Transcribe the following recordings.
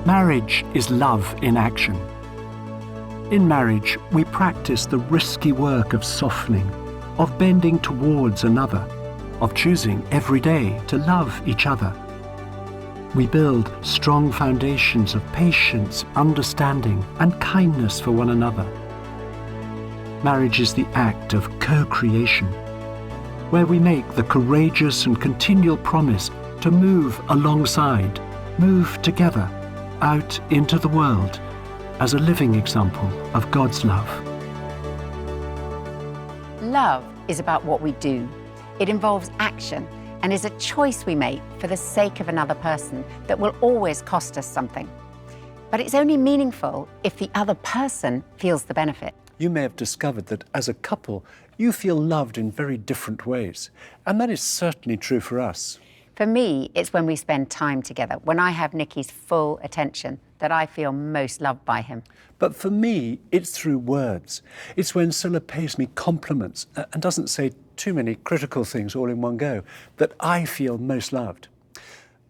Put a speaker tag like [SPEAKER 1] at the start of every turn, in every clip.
[SPEAKER 1] Marriage is love in action. In marriage, we practice the risky work of softening, of bending towards another, of choosing every day to love each other. We build strong foundations of patience, understanding, and kindness for one another. Marriage is the act of co-creation, where we make the courageous and continual promise to move alongside, move together, out into the world as a living example of God's love.
[SPEAKER 2] Love is about what we do. It involves action and is a choice we make for the sake of another person that will always cost us something. But it's only meaningful if the other person feels the benefit.
[SPEAKER 1] You may have discovered that as a couple, you feel loved in very different ways, and that is certainly true for us.
[SPEAKER 2] For me, it's when we spend time together, when I have Nicky's full attention, that I feel most loved by him.
[SPEAKER 1] But for me, it's through words. It's when Scilla pays me compliments and doesn't say too many critical things all in one go that I feel most loved.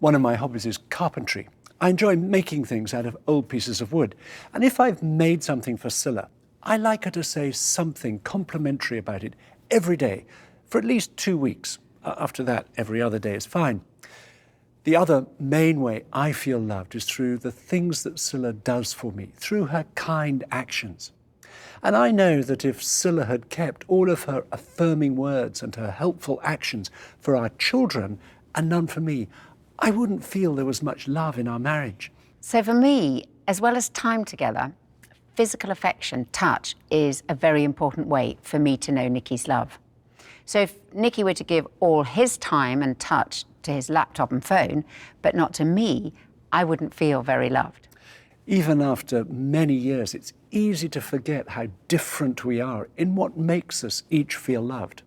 [SPEAKER 1] One of my hobbies is carpentry. I enjoy making things out of old pieces of wood. And if I've made something for Scilla, I like her to say something complimentary about it every day for at least 2 weeks. After that, every other day is fine. The other main way I feel loved is through the things that Scilla does for me, through her kind actions. And I know that if Scilla had kept all of her affirming words and her helpful actions for our children and none for me, I wouldn't feel there was much love in our marriage.
[SPEAKER 2] So for me, as well as time together, physical affection, touch, is a very important way for me to know Nicky's love. So if Nicky were to give all his time and touch to his laptop and phone, but not to me, I wouldn't feel very loved.
[SPEAKER 1] Even after many years, it's easy to forget how different we are in what makes us each feel loved.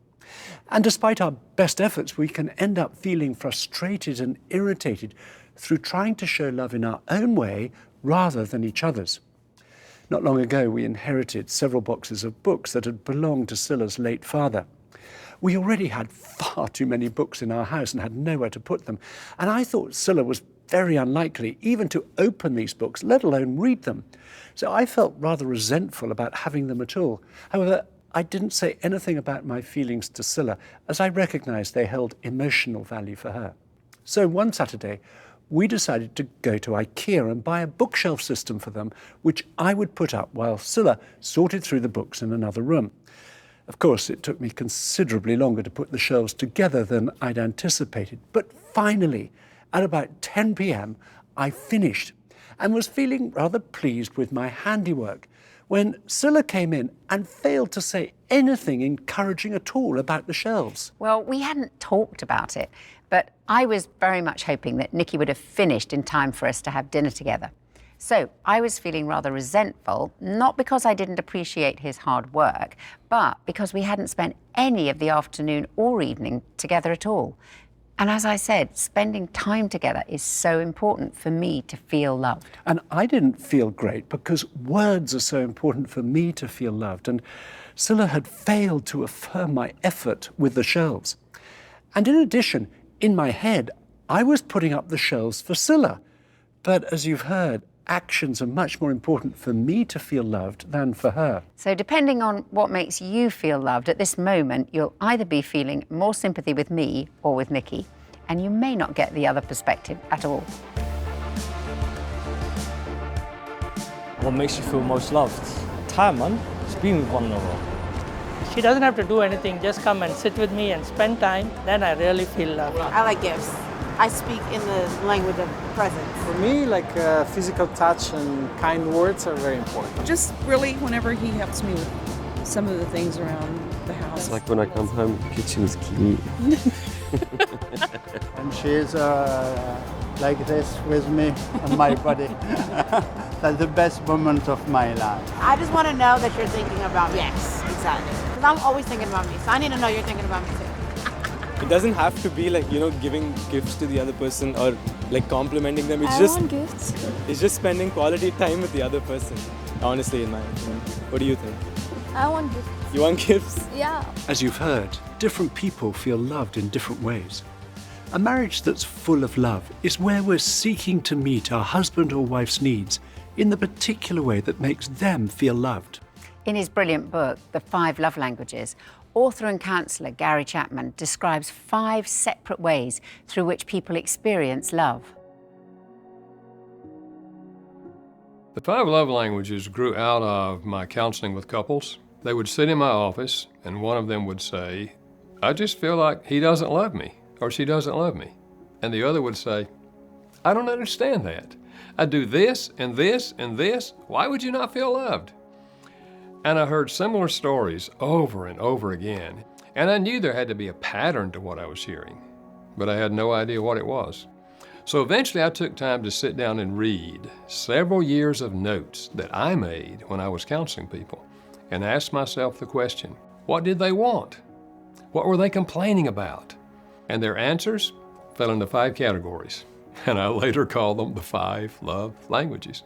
[SPEAKER 1] And despite our best efforts, we can end up feeling frustrated and irritated through trying to show love in our own way rather than each other's. Not long ago, we inherited several boxes of books that had belonged to Scilla's late father. We already had far too many books in our house and had nowhere to put them. And I thought Scilla was very unlikely even to open these books, let alone read them. So I felt rather resentful about having them at all. However, I didn't say anything about my feelings to Scilla, as I recognized they held emotional value for her. So one Saturday, we decided to go to IKEA and buy a bookshelf system for them, which I would put up while Scilla sorted through the books in another room. Of course, it took me considerably longer to put the shelves together than I'd anticipated. But finally, at about 10 p.m., I finished and was feeling rather pleased with my handiwork when Scilla came in and failed to say anything encouraging at all about the shelves.
[SPEAKER 2] Well, we hadn't talked about it, but I was very much hoping that Nicky would have finished in time for us to have dinner together. So I was feeling rather resentful, not because I didn't appreciate his hard work, but because we hadn't spent any of the afternoon or evening together at all. And as I said, spending time together is so important for me to feel loved.
[SPEAKER 1] And I didn't feel great because words are so important for me to feel loved. And Scilla had failed to affirm my effort with the shelves. And in addition, in my head, I was putting up the shelves for Scilla. But as you've heard, actions are much more important for me to feel loved than for her.
[SPEAKER 2] So depending on what makes you feel loved at this moment, you'll either be feeling more sympathy with me or with Nicky, and you may not get the other perspective at all.
[SPEAKER 3] What makes you feel most loved? Time, man. Just being with one another.
[SPEAKER 4] She doesn't have to do anything, just come and sit with me and spend time, then I really feel loved.
[SPEAKER 5] I like gifts. I speak in the language of presence.
[SPEAKER 6] For me, physical touch and kind words are very important.
[SPEAKER 7] Just really whenever he helps me with some of the things around the house.
[SPEAKER 8] It's like when I come home, the kitchen's clean.
[SPEAKER 9] And she's like this with me on my body. That's the best moment of my life.
[SPEAKER 5] I just want to know that you're thinking about me. Yes, exactly. Because I'm always thinking about me, so I need to know you're thinking about me too.
[SPEAKER 10] It doesn't have to be giving gifts to the other person or complimenting them.
[SPEAKER 11] I want gifts.
[SPEAKER 10] It's just spending quality time with the other person, honestly, in my opinion. What do you think?
[SPEAKER 11] I want gifts.
[SPEAKER 10] You want gifts?
[SPEAKER 11] Yeah.
[SPEAKER 1] As you've heard, different people feel loved in different ways. A marriage that's full of love is where we're seeking to meet our husband or wife's needs in the particular way that makes them feel loved.
[SPEAKER 2] In his brilliant book, The 5 Love Languages, author and counsellor Gary Chapman describes 5 separate ways through which people experience love.
[SPEAKER 12] The 5 love languages grew out of my counseling with couples. They would sit in my office and one of them would say, "I just feel like he doesn't love me or she doesn't love me." And the other would say, "I don't understand that. I do this and this and this. Why would you not feel loved?" And I heard similar stories over and over again. And I knew there had to be a pattern to what I was hearing, but I had no idea what it was. So eventually I took time to sit down and read several years of notes that I made when I was counseling people and asked myself the question, what did they want? What were they complaining about? And their answers fell into 5 categories. And I later called them the 5 love languages.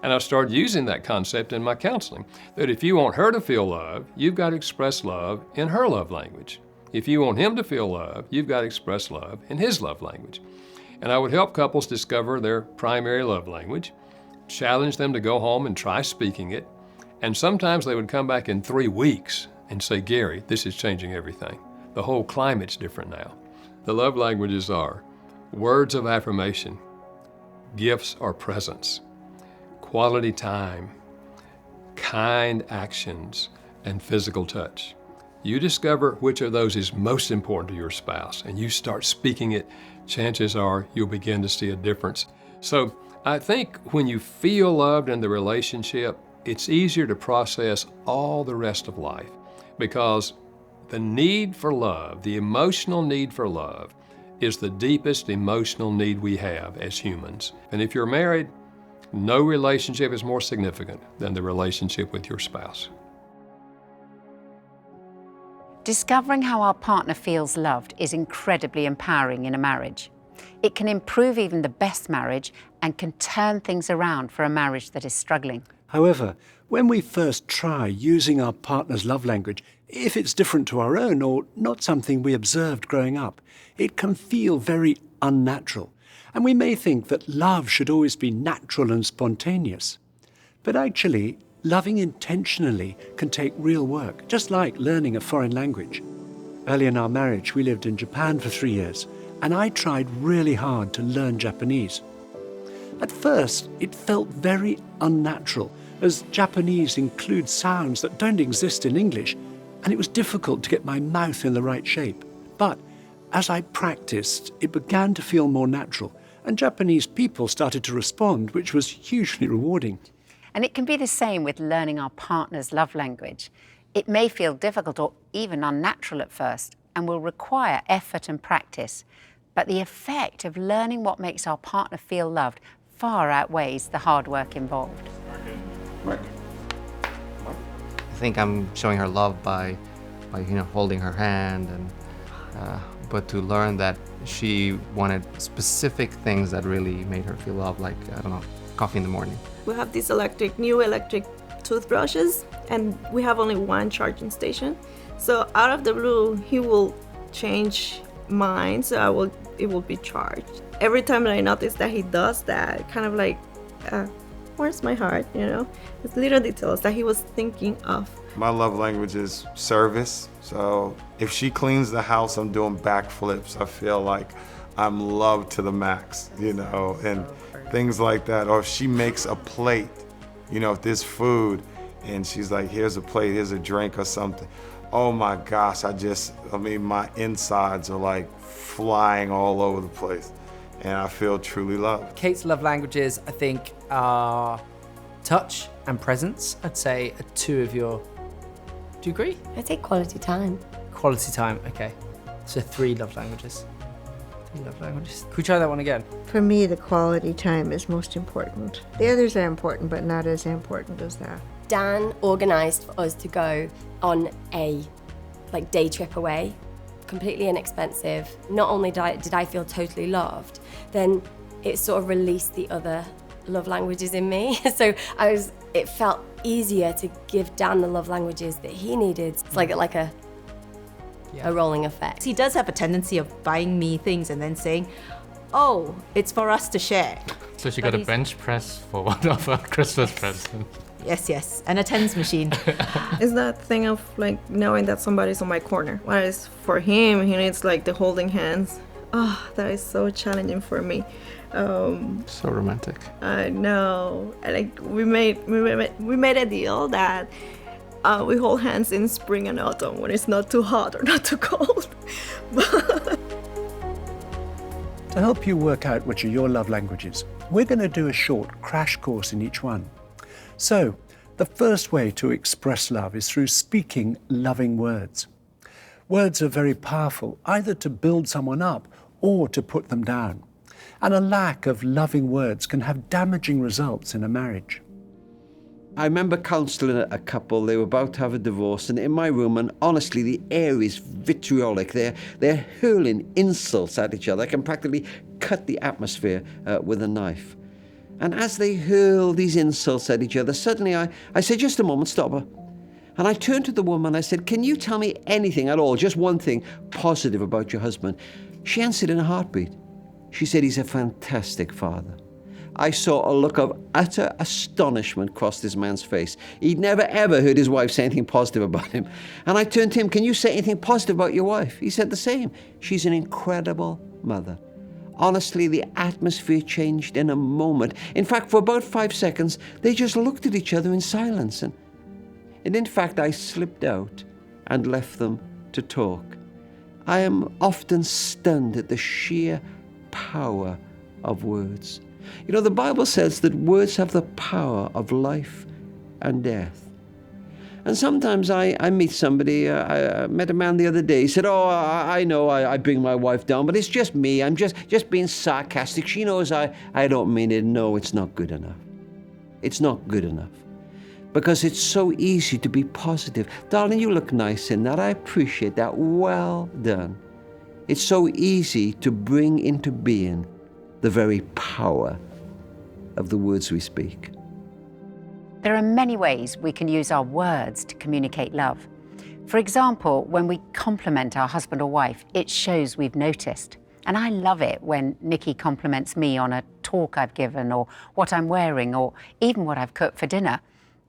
[SPEAKER 12] And I started using that concept in my counseling, that if you want her to feel love, you've got to express love in her love language. If you want him to feel love, you've got to express love in his love language. And I would help couples discover their primary love language, challenge them to go home and try speaking it, and sometimes they would come back in 3 weeks and say, "Gary, this is changing everything. The whole climate's different now." The love languages are words of affirmation, gifts or presents, quality time, kind actions, and physical touch. You discover which of those is most important to your spouse and you start speaking it, chances are you'll begin to see a difference. So I think when you feel loved in the relationship, it's easier to process all the rest of life because the need for love, the emotional need for love, is the deepest emotional need we have as humans. And if you're married, no relationship is more significant than the relationship with your spouse.
[SPEAKER 2] Discovering how our partner feels loved is incredibly empowering in a marriage. It can improve even the best marriage and can turn things around for a marriage that is struggling.
[SPEAKER 1] However, when we first try using our partner's love language, if it's different to our own or not something we observed growing up, it can feel very unnatural. And we may think that love should always be natural and spontaneous. But actually, loving intentionally can take real work, just like learning a foreign language. Early in our marriage, we lived in Japan for 3 years, and I tried really hard to learn Japanese. At first, it felt very unnatural, as Japanese includes sounds that don't exist in English, and it was difficult to get my mouth in the right shape. But as I practiced, it began to feel more natural, and Japanese people started to respond, which was hugely rewarding.
[SPEAKER 2] And it can be the same with learning our partner's love language. It may feel difficult or even unnatural at first and will require effort and practice. But the effect of learning what makes our partner feel loved far outweighs the hard work involved.
[SPEAKER 13] I think I'm showing her love by holding her hand, and but to learn that she wanted specific things that really made her feel loved, like, I don't know, coffee in the morning.
[SPEAKER 11] We have these new electric toothbrushes, and we have only one charging station. So out of the blue, he will change mine, so it will be charged. Every time that I notice that he does that, kind of like warms my heart, It's little details that he was thinking of.
[SPEAKER 14] My love language is service. So if she cleans the house, I'm doing backflips. I feel like I'm loved to the max, and things like that. Or if she makes a plate, if there's food and she's like, here's a plate, here's a drink or something. Oh my gosh, my insides are like flying all over the place. And I feel truly loved.
[SPEAKER 15] Kate's love languages, I think, are touch and presence. I'd say are 2 of your... Do you agree?
[SPEAKER 16] I'd say quality time.
[SPEAKER 15] Quality time, okay. So 3 love languages. 3 love languages. Could we try that one again?
[SPEAKER 17] For me, the quality time is most important. The others are important, but not as important as that.
[SPEAKER 16] Dan organised for us to go on a day trip away, completely inexpensive. Not only did I feel totally loved, then it sort of released the other love languages in me. So it felt easier to give Dan the love languages that he needed. It's like a a rolling effect.
[SPEAKER 18] He does have a tendency of buying me things and then saying, oh, it's for us to share.
[SPEAKER 13] So she got a bench press for one of her Christmas presents.
[SPEAKER 18] Yes, and a tens machine.
[SPEAKER 11] It's that thing of like knowing that somebody's on my corner. Whereas for him, he needs like the holding hands. Oh, that is so challenging for me.
[SPEAKER 13] So romantic.
[SPEAKER 11] I know. And like we made a deal that we hold hands in spring and autumn when it's not too hot or not too cold.
[SPEAKER 1] To help you work out which are your love languages, we're going to do a short crash course in each one. So, the first way to express love is through speaking loving words. Words are very powerful, either to build someone up or to put them down. And a lack of loving words can have damaging results in a marriage.
[SPEAKER 19] I remember counselling a couple. They were about to have a divorce, and in my room, and honestly, the air is vitriolic. They're hurling insults at each other. I can practically cut the atmosphere with a knife. And as they hurl these insults at each other, suddenly I said, just a moment, stop her. And I turned to the woman, I said, can you tell me anything at all, just one thing positive about your husband? She answered in a heartbeat. She said, he's a fantastic father. I saw a look of utter astonishment cross this man's face. He'd never ever heard his wife say anything positive about him. And I turned to him, can you say anything positive about your wife? He said the same. She's an incredible mother. Honestly, the atmosphere changed in a moment. In fact, for about 5 seconds, they just looked at each other in silence. And in fact, I slipped out and left them to talk. I am often stunned at the sheer power of words. You know, the Bible says that words have the power of life and death. And sometimes I meet somebody, I met a man the other day, he said, oh, I know I bring my wife down, but it's just me, I'm just being sarcastic. She knows I don't mean it. No, it's not good enough. It's not good enough. Because it's so easy to be positive. Darling, you look nice in that. I appreciate that. Well done. It's so easy to bring into being the very power of the words we speak.
[SPEAKER 2] There are many ways we can use our words to communicate love. For example, when we compliment our husband or wife, it shows we've noticed. And I love it when Nikki compliments me on a talk I've given, or what I'm wearing, or even what I've cooked for dinner.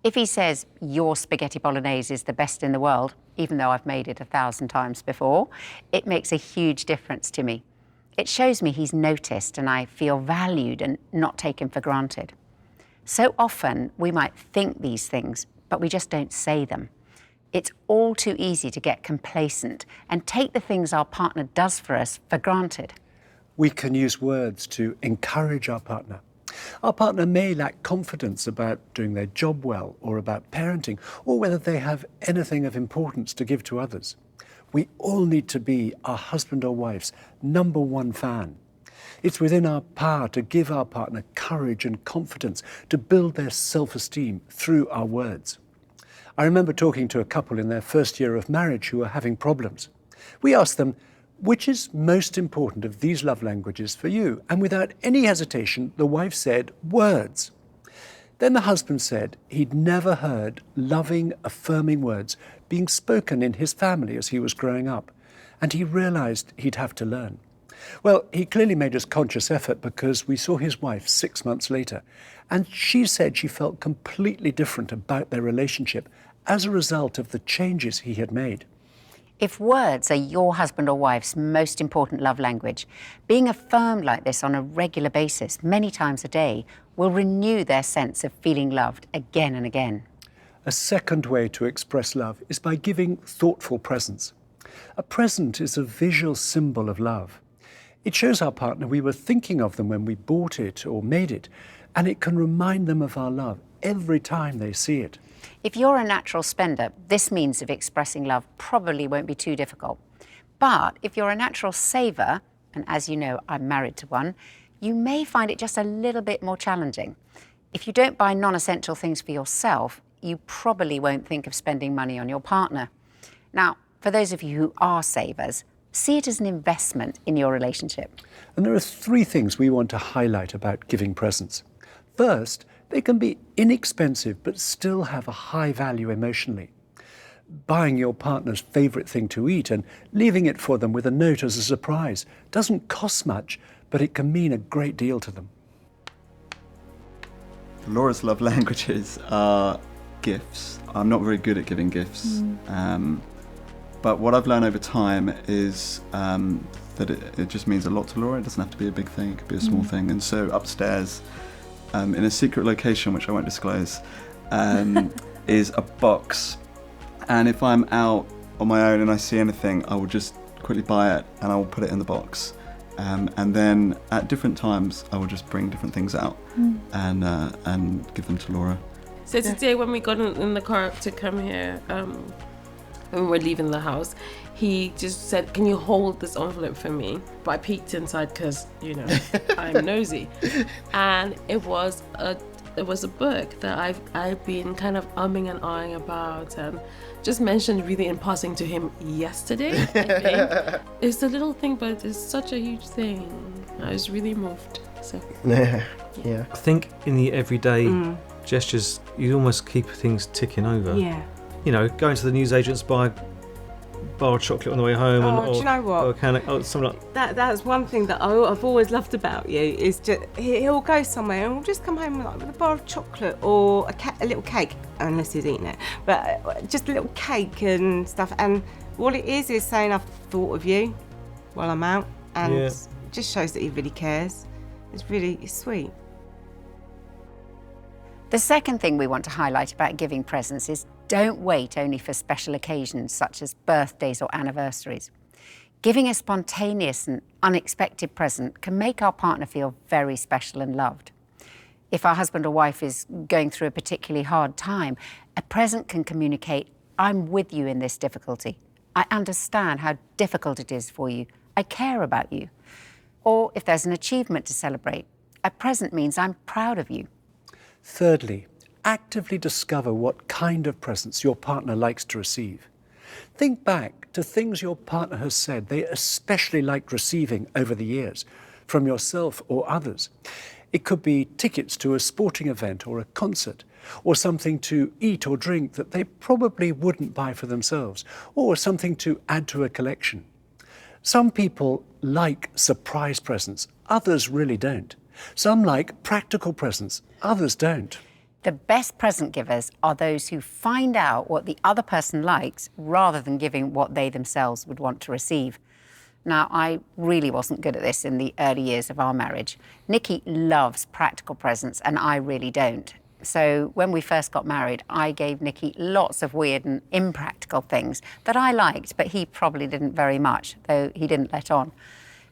[SPEAKER 2] If he says, your spaghetti bolognese is the best in the world, even though I've made it 1,000 times before, it makes a huge difference to me. It shows me he's noticed and I feel valued and not taken for granted. So often we might think these things, but we just don't say them. It's all too easy to get complacent and take the things our partner does for us for granted.
[SPEAKER 1] We can use words to encourage our partner. Our partner may lack confidence about doing their job well, or about parenting, or whether they have anything of importance to give to others. We all need to be our husband or wife's #1 fan. It's within our power to give our partner courage and confidence to build their self-esteem through our words. I remember talking to a couple in their first year of marriage who were having problems. We asked them, which is most important of these love languages for you? And without any hesitation, the wife said, words. Then the husband said he'd never heard loving, affirming words being spoken in his family as he was growing up, and he realized he'd have to learn. Well, he clearly made a conscious effort, because we saw his wife 6 months later, and she said she felt completely different about their relationship as a result of the changes he had made.
[SPEAKER 2] If words are your husband or wife's most important love language, being affirmed like this on a regular basis, many times a day, will renew their sense of feeling loved again and again.
[SPEAKER 1] A second way to express love is by giving thoughtful presents. A present is a visual symbol of love. It shows our partner we were thinking of them when we bought it or made it, and it can remind them of our love every time they see it.
[SPEAKER 2] If you're a natural spender, this means of expressing love probably won't be too difficult. But if you're a natural saver, and as you know, I'm married to one, you may find it just a little bit more challenging. If you don't buy non-essential things for yourself, you probably won't think of spending money on your partner. Now, for those of you who are savers, see it as an investment in your relationship.
[SPEAKER 1] And there are 3 things we want to highlight about giving presents. First, they can be inexpensive but still have a high value emotionally. Buying your partner's favourite thing to eat and leaving it for them with a note as a surprise doesn't cost much, but it can mean a great deal to them.
[SPEAKER 20] Laura's love languages are gifts. I'm not very good at giving gifts. But what I've learned over time is that it just means a lot to Laura. It doesn't have to be a big thing, it could be a small thing. And so upstairs, in a secret location, which I won't disclose, is a box. And if I'm out on my own and I see anything, I will just quickly buy it and I will put it in the box. And then at different times, I will just bring different things out and give them to Laura.
[SPEAKER 21] So today when we got in the car to come here, when we were leaving the house, he just said, "Can you hold this envelope for me?" But I peeked inside because, you know, I'm nosy. And it was a book that I've been kind of umming and ahhing about and just mentioned really in passing to him yesterday, I think. It's a little thing, but it's such a huge thing. I was really moved. So
[SPEAKER 22] Yeah. I think in the everyday gestures, you almost keep things ticking over.
[SPEAKER 18] Yeah.
[SPEAKER 22] You know, going to the newsagents, buy a bar of chocolate on the way home,
[SPEAKER 18] do you know what?
[SPEAKER 22] or a can of, something like
[SPEAKER 18] That's one thing that I've always loved about you is just he'll go somewhere and we'll just come home with a bar of chocolate or a little cake, unless he's eating it, but just a little cake and stuff. And what it is saying I've thought of you while I'm out, and it just shows that he really cares. It's sweet.
[SPEAKER 2] The second thing we want to highlight about giving presents is don't wait only for special occasions such as birthdays or anniversaries. Giving a spontaneous and unexpected present can make our partner feel very special and loved. If our husband or wife is going through a particularly hard time, a present can communicate, "I'm with you in this difficulty. I understand how difficult it is for you. I care about you." Or if there's an achievement to celebrate, a present means I'm proud of you.
[SPEAKER 1] Thirdly, actively discover what kind of presents your partner likes to receive. Think back to things your partner has said they especially liked receiving over the years, from yourself or others. It could be tickets to a sporting event or a concert, or something to eat or drink that they probably wouldn't buy for themselves, or something to add to a collection. Some people like surprise presents, others really don't. Some like practical presents, others don't.
[SPEAKER 2] The best present givers are those who find out what the other person likes rather than giving what they themselves would want to receive. Now, I really wasn't good at this in the early years of our marriage. Nikki loves practical presents and I really don't. So when we first got married, I gave Nikki lots of weird and impractical things that I liked, but he probably didn't very much, though he didn't let on.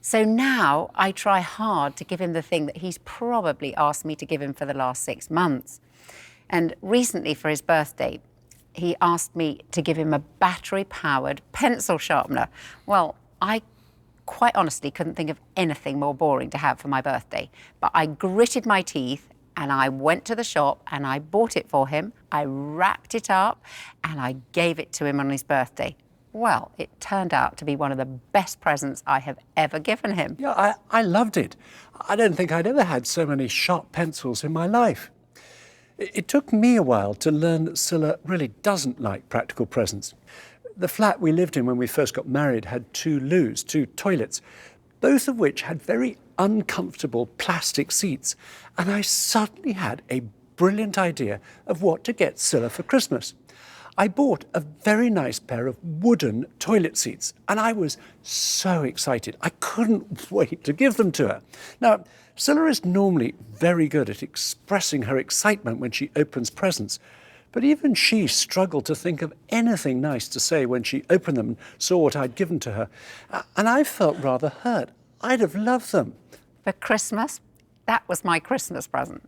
[SPEAKER 2] So now I try hard to give him the thing that he's probably asked me to give him for the last 6 months. And recently for his birthday, he asked me to give him a battery-powered pencil sharpener. Well, I quite honestly couldn't think of anything more boring to have for my birthday. But I gritted my teeth and I went to the shop and I bought it for him. I wrapped it up and I gave it to him on his birthday. Well, it turned out to be one of the best presents I have ever given him.
[SPEAKER 1] Yeah, I loved it. I don't think I'd ever had so many sharp pencils in my life. It took me a while to learn that Scylla really doesn't like practical presents. The flat we lived in when we first got married had 2 loos, 2 toilets, both of which had very uncomfortable plastic seats. And I suddenly had a brilliant idea of what to get Scylla for Christmas. I bought a very nice pair of wooden toilet seats, and I was so excited. I couldn't wait to give them to her. Now, Scylla is normally very good at expressing her excitement when she opens presents, but even she struggled to think of anything nice to say when she opened them and saw what I'd given to her. And I felt rather hurt. I'd have loved them.
[SPEAKER 2] For Christmas, that was my Christmas present.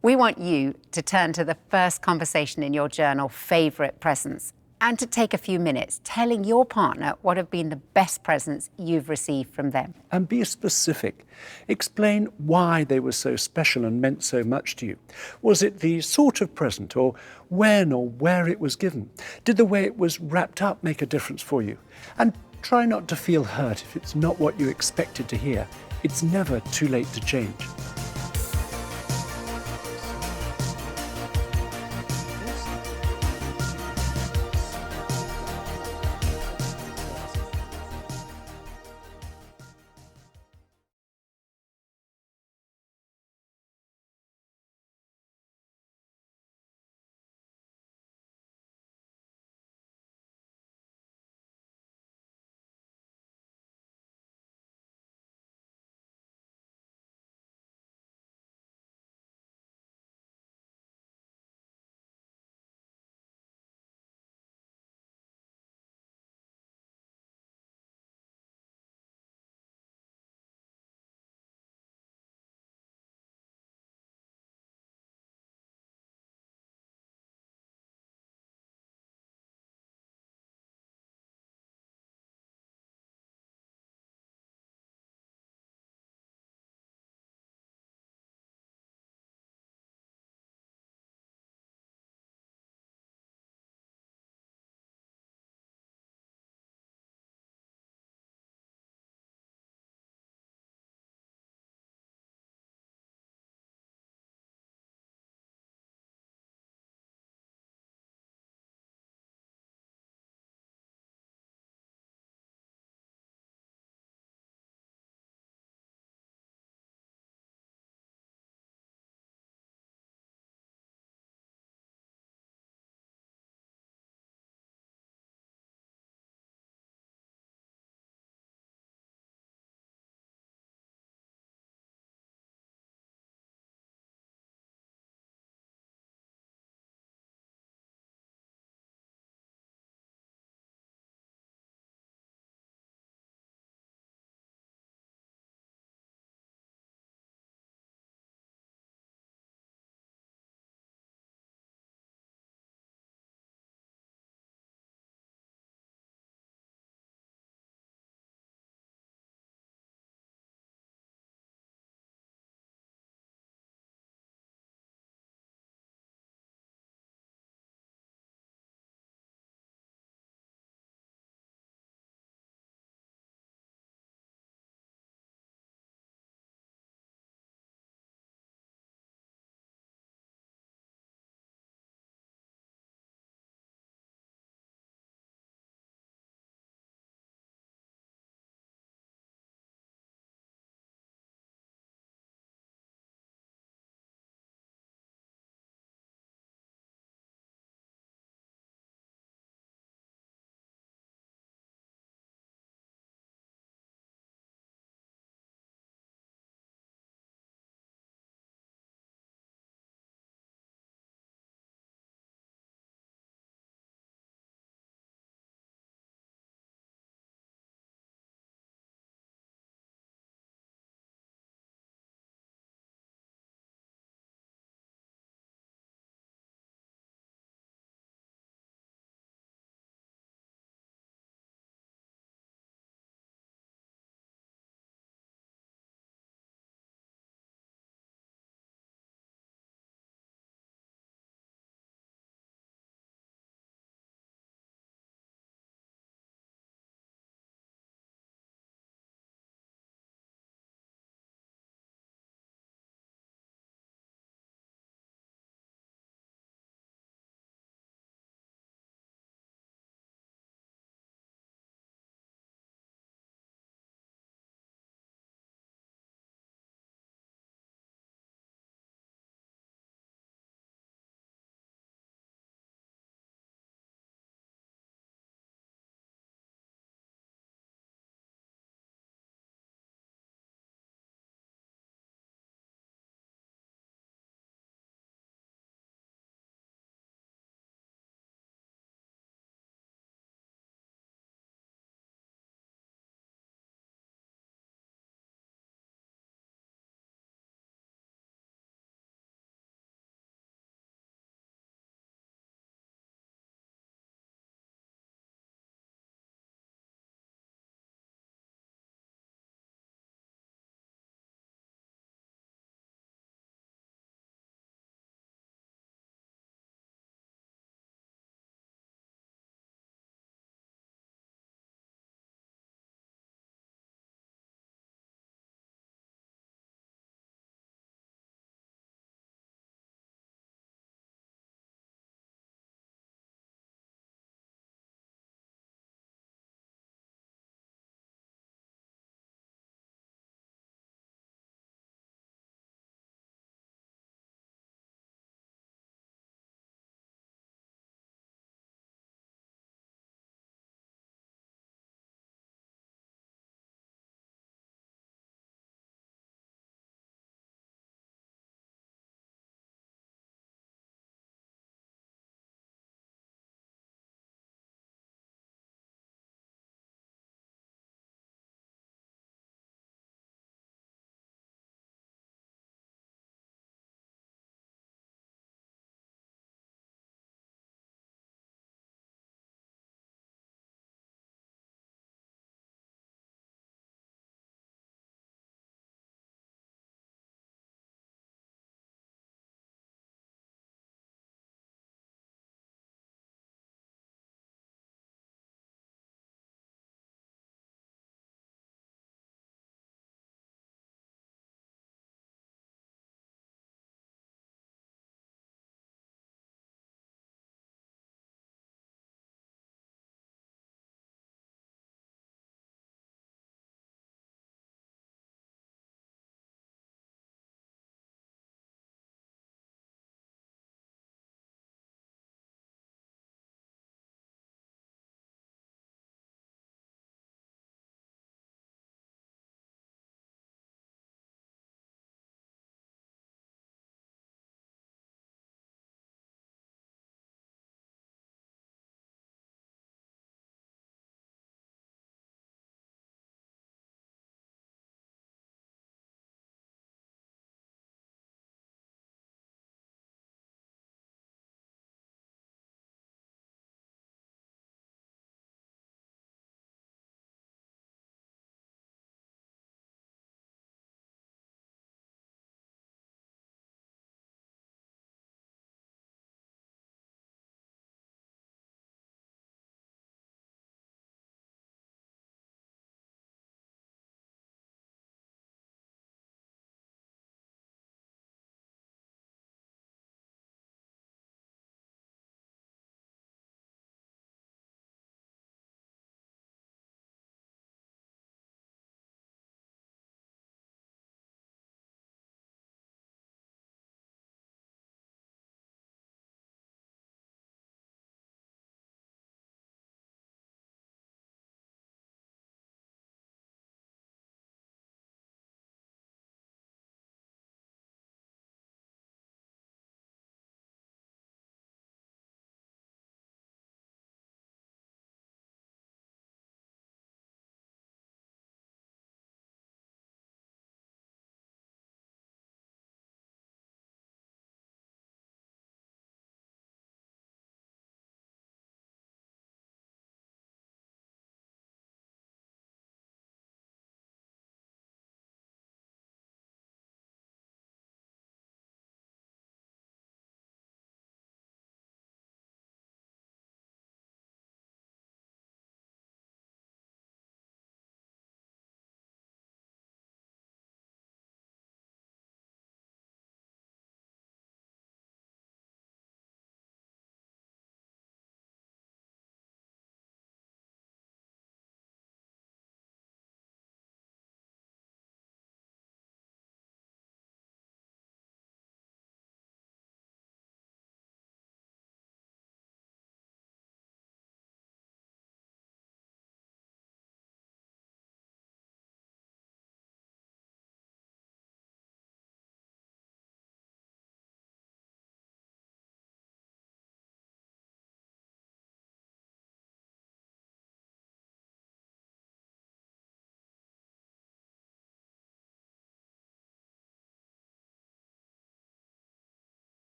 [SPEAKER 2] We want you to turn to the first conversation in your journal, favourite presents, and to take a few minutes telling your partner what have been the best presents you've received from them.
[SPEAKER 1] And be specific. Explain why they were so special and meant so much to you. Was it the sort of present, or when or where it was given? Did the way it was wrapped up make a difference for you? And try not to feel hurt if it's not what you expected to hear. It's never too late to change.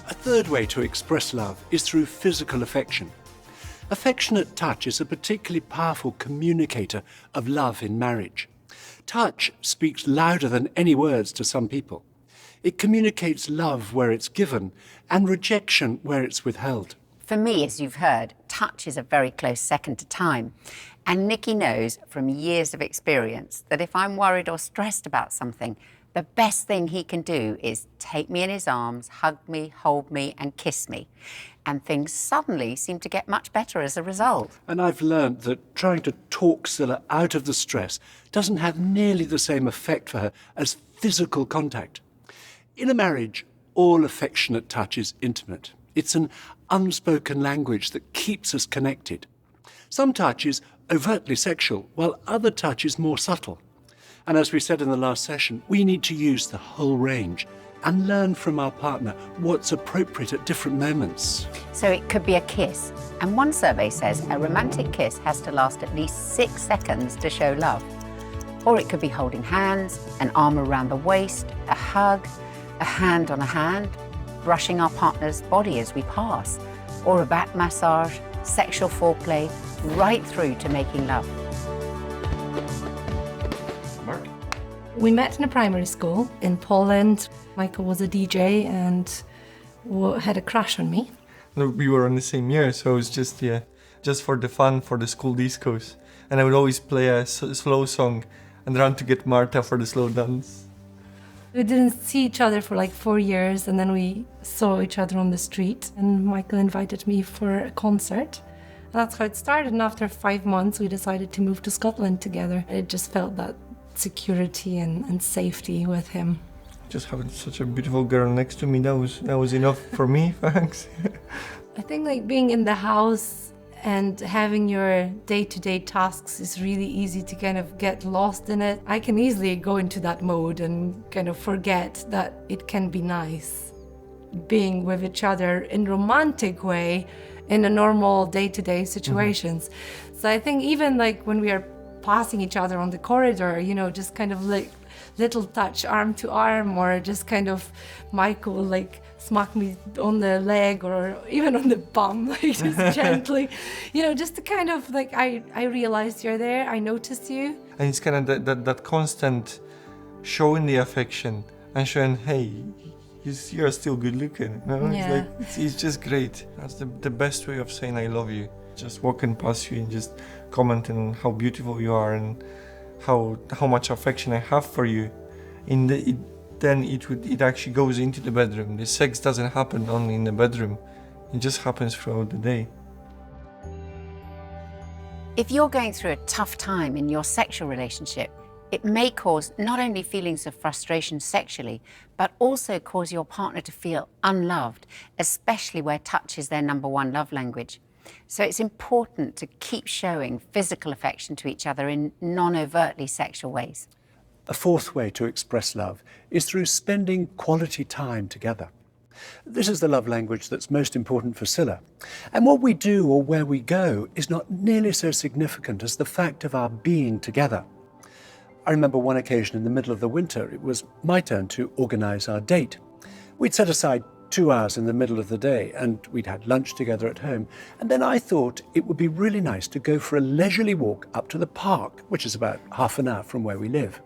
[SPEAKER 1] A third way to express love is through physical affection. Affectionate touch is a particularly powerful communicator of love in marriage. Touch speaks louder than any words to some people. It communicates love where it's given and rejection where it's withheld.
[SPEAKER 2] For me, as you've heard, touch is a very close second to time. And Nikki knows from years of experience that if I'm worried or stressed about something, the best thing he can do is take me in his arms, hug me, hold me, and kiss me. And things suddenly seem to get much better as a result.
[SPEAKER 1] And I've learned that trying to talk Scylla out of the stress doesn't have nearly the same effect for her as physical contact. In a marriage, all affectionate touch is intimate. It's an unspoken language that keeps us connected. Some touch is overtly sexual, while other touch is more subtle. And as we said in the last session, we need to use the whole range and learn from our partner what's appropriate at different moments.
[SPEAKER 2] So it could be a kiss. And one survey says a romantic kiss has to last at least 6 seconds to show love. Or it could be holding hands, an arm around the waist, a hug, a hand on a hand, brushing our partner's body as we pass, or a back massage, sexual foreplay, right through to making love.
[SPEAKER 12] Mark?
[SPEAKER 3] We met in a primary school in Poland. Michael was a DJ and had a crush on me.
[SPEAKER 4] We were in the same year, so it was just for the fun, for the school discos. And I would always play a slow song and run to get Marta for the slow dance.
[SPEAKER 3] We didn't see each other for like 4 years, and then we saw each other on the street, and Michael invited me for a concert. And that's how it started, and after 5 months we decided to move to Scotland together. It just felt that security and safety with him.
[SPEAKER 4] Just having such a beautiful girl next to me, that was enough for me, thanks.
[SPEAKER 3] I think like being in the house and having your day-to-day tasks is really easy to kind of get lost in it. I can easily go into that mode and kind of forget that it can be nice being with each other in a romantic way in a normal day-to-day situations. So I think even like when we are passing each other on the corridor, you know, just kind of like little touch arm to arm, or just kind of Michael will like smack me on the leg or even on the bum, like just gently, you know, just to kind of like, I realized you're there, I noticed you.
[SPEAKER 4] And it's kind of that constant showing the affection and showing, hey, you're still good looking. You know?
[SPEAKER 3] Yeah.
[SPEAKER 4] It's just great. That's the best way of saying I love you. Just walking past you and just commenting on how beautiful you are and how much affection I have for you. Then it actually goes into the bedroom. The sex doesn't happen only in the bedroom. It just happens throughout the day.
[SPEAKER 2] If you're going through a tough time in your sexual relationship, it may cause not only feelings of frustration sexually, but also cause your partner to feel unloved, especially where touch is their #1 love language. So it's important to keep showing physical affection to each other in non-overtly sexual ways.
[SPEAKER 1] A fourth way to express love is through spending quality time together. This is the love language that's most important for Scylla. And what we do or where we go is not nearly so significant as the fact of our being together. I remember one occasion in the middle of the winter, it was my turn to organise our date. We'd set aside 2 hours in the middle of the day and we'd had lunch together at home. And then I thought it would be really nice to go for a leisurely walk up to the park, which is about half an hour from where we live.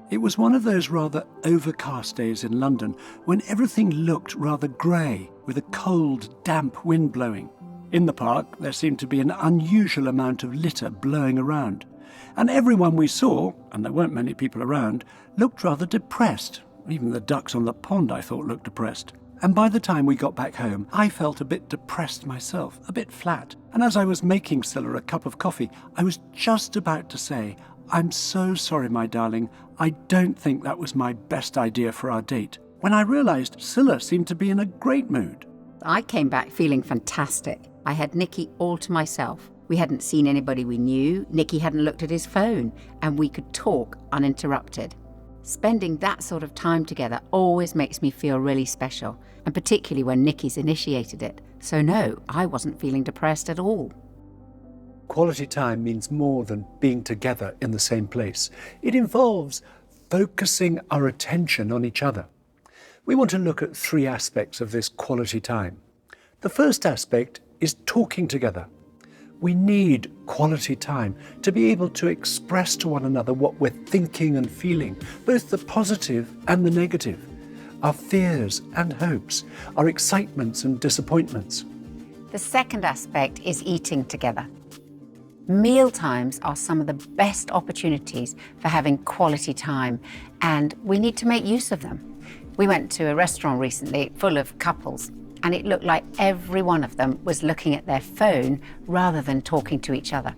[SPEAKER 1] It was one of those rather overcast days in London when everything looked rather grey with a cold, damp wind blowing. In the park, there seemed to be an unusual amount of litter blowing around. And everyone we saw, and there weren't many people around, looked rather depressed. Even the ducks on the pond, I thought, looked depressed. And by the time we got back home, I felt a bit depressed myself, a bit flat. And as I was making Scylla a cup of coffee, I was just about to say, "I'm so sorry, my darling. I don't think that was my best idea for our date," when I realised Scylla seemed to be in a great mood.
[SPEAKER 2] I came back feeling fantastic. I had Nikki all to myself. We hadn't seen anybody we knew, Nikki hadn't looked at his phone, and we could talk uninterrupted. Spending that sort of time together always makes me feel really special, and particularly when Nikki's initiated it. So no, I wasn't feeling depressed at all.
[SPEAKER 1] Quality time means more than being together in the same place. It involves focusing our attention on each other. We want to look at 3 aspects of this quality time. The first aspect is talking together. We need quality time to be able to express to one another what we're thinking and feeling, both the positive and the negative, our fears and hopes, our excitements and disappointments.
[SPEAKER 2] The second aspect is eating together. Meal times are some of the best opportunities for having quality time, and we need to make use of them. We went to a restaurant recently full of couples, and it looked like every one of them was looking at their phone rather than talking to each other.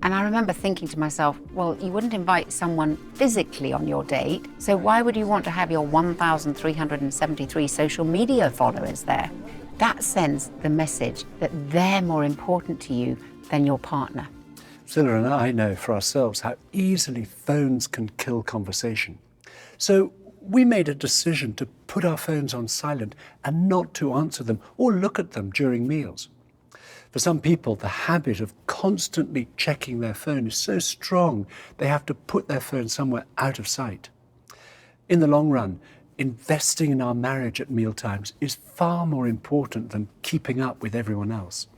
[SPEAKER 2] And I remember thinking to myself, well, you wouldn't invite someone physically on your date, so why would you want to have your 1,373 social media followers there? That sends the message that they're more important to you than your partner.
[SPEAKER 1] Zilla and I know for ourselves how easily phones can kill conversation. So we made a decision to put our phones on silent and not to answer them or look at them during meals. For some people, the habit of constantly checking their phone is so strong they have to put their phone somewhere out of sight. In the long run, investing in our marriage at mealtimes is far more important than keeping up with everyone else.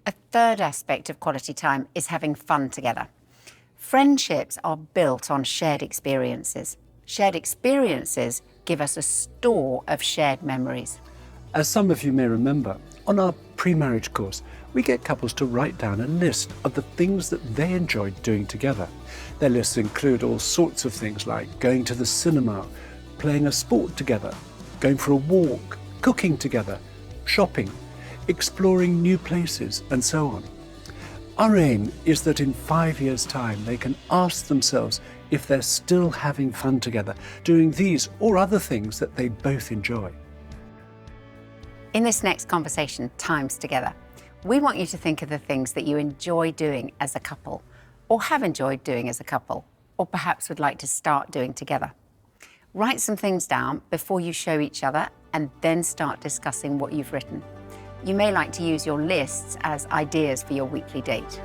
[SPEAKER 2] A third aspect of quality time is having fun together. Friendships are built on shared experiences. Shared experiences give us a store of shared memories.
[SPEAKER 1] As some of you may remember, on our pre-marriage course, we get couples to write down a list of the things that they enjoyed doing together. Their lists include all sorts of things like going to the cinema, playing a sport together, going for a walk, cooking together, shopping, exploring new places, and so on. Our aim is that in 5 years' time they can ask themselves if they're still having fun together, doing these or other things that they both enjoy.
[SPEAKER 2] In this next conversation, Times Together, we want you to think of the things that you enjoy doing as a couple, or have enjoyed doing as a couple, or perhaps would like to start doing together. Write some things down before you show each other and then start discussing what you've written. You may like to use your lists as ideas for your weekly date.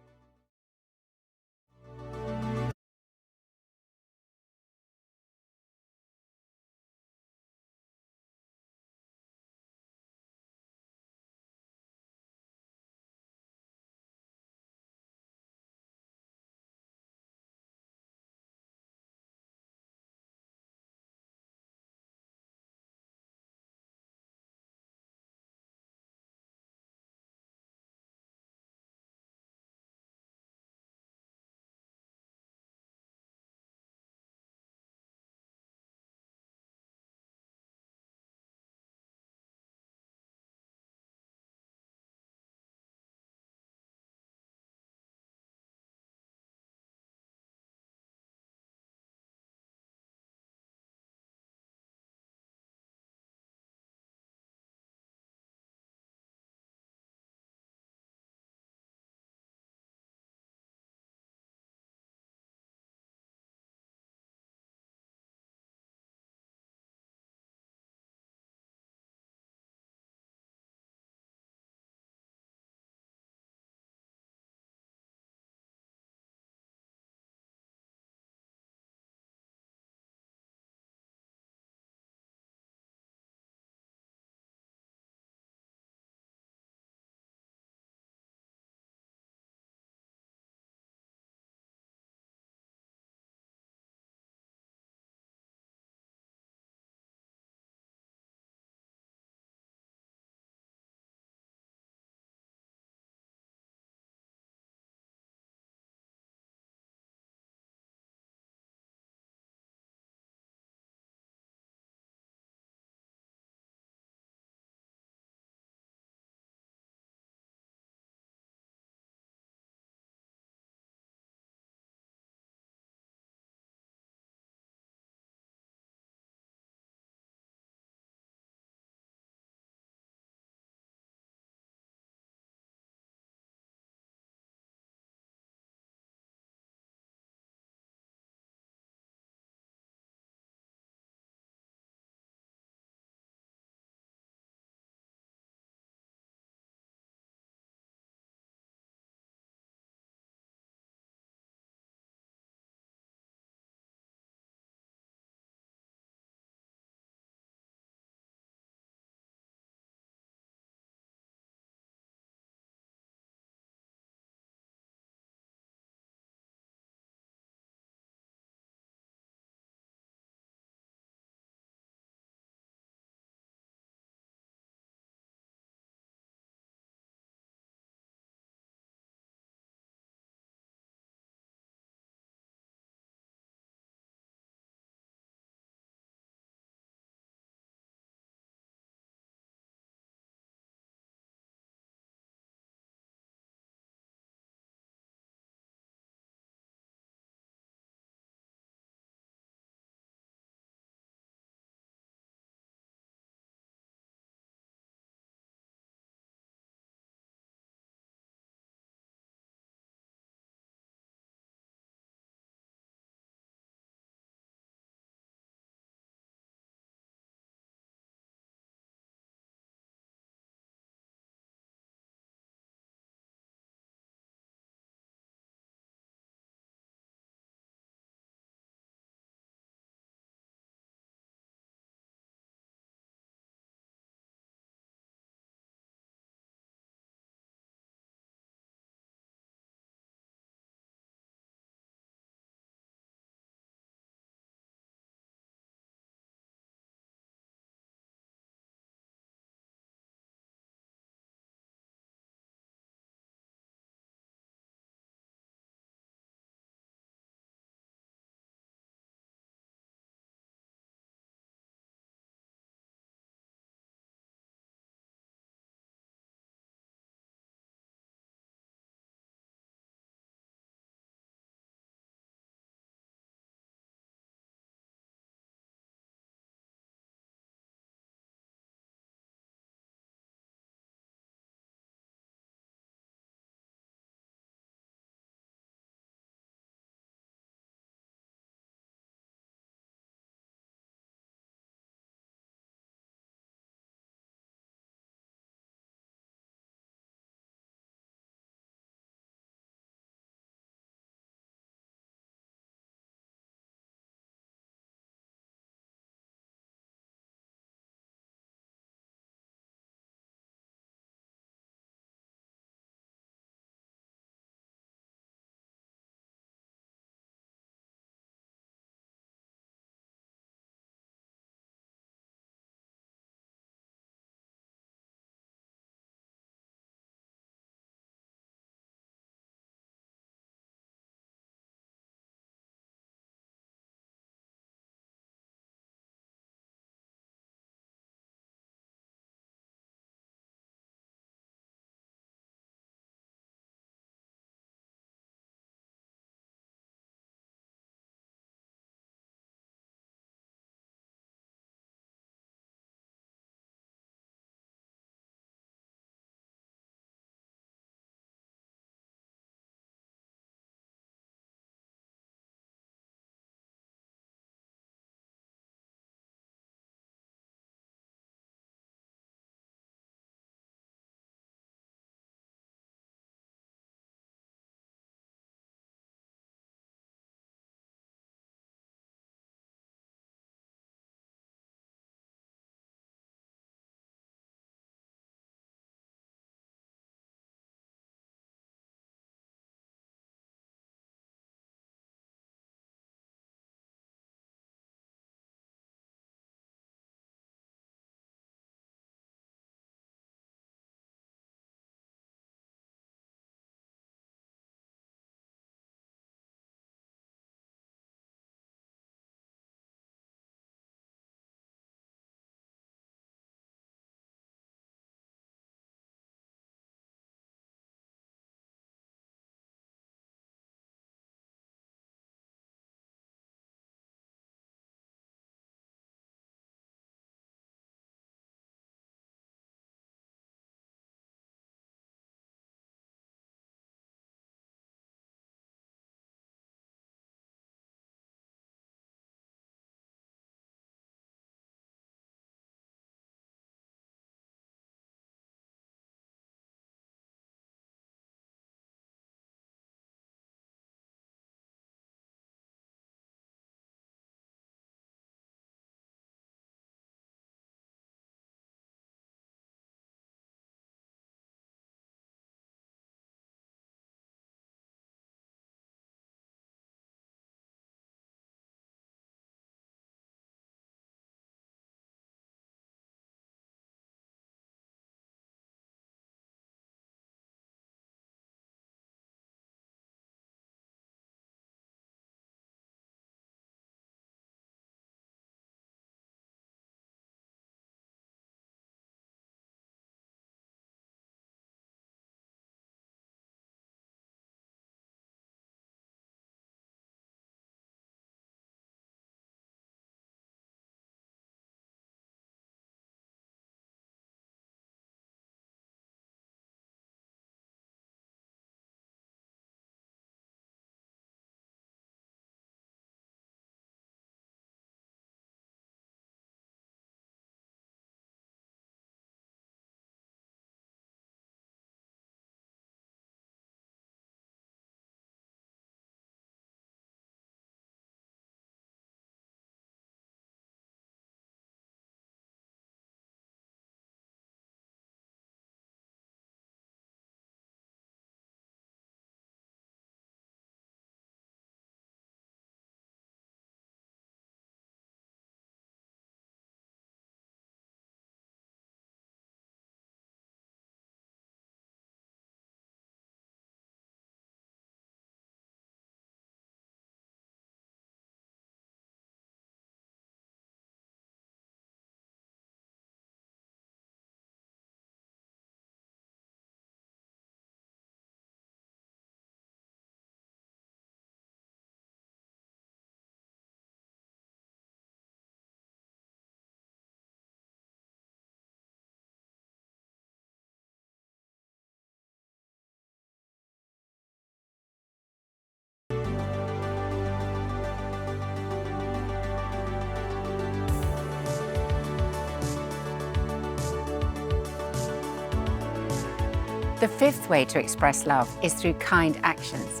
[SPEAKER 2] The fifth way to express love is through kind actions.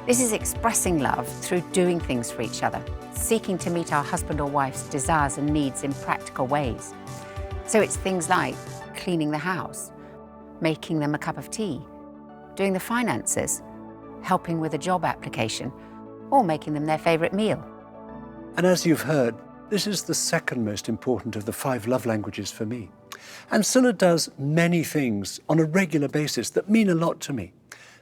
[SPEAKER 2] This is expressing love through doing things for each other, seeking to meet our husband or wife's desires and needs in practical ways. So it's things like cleaning the house, making them a cup of tea, doing the finances, helping with a job application, or making them their favourite meal.
[SPEAKER 1] And as you've heard, this is the second most important of the 5 love languages for me. And Scylla does many things on a regular basis that mean a lot to me.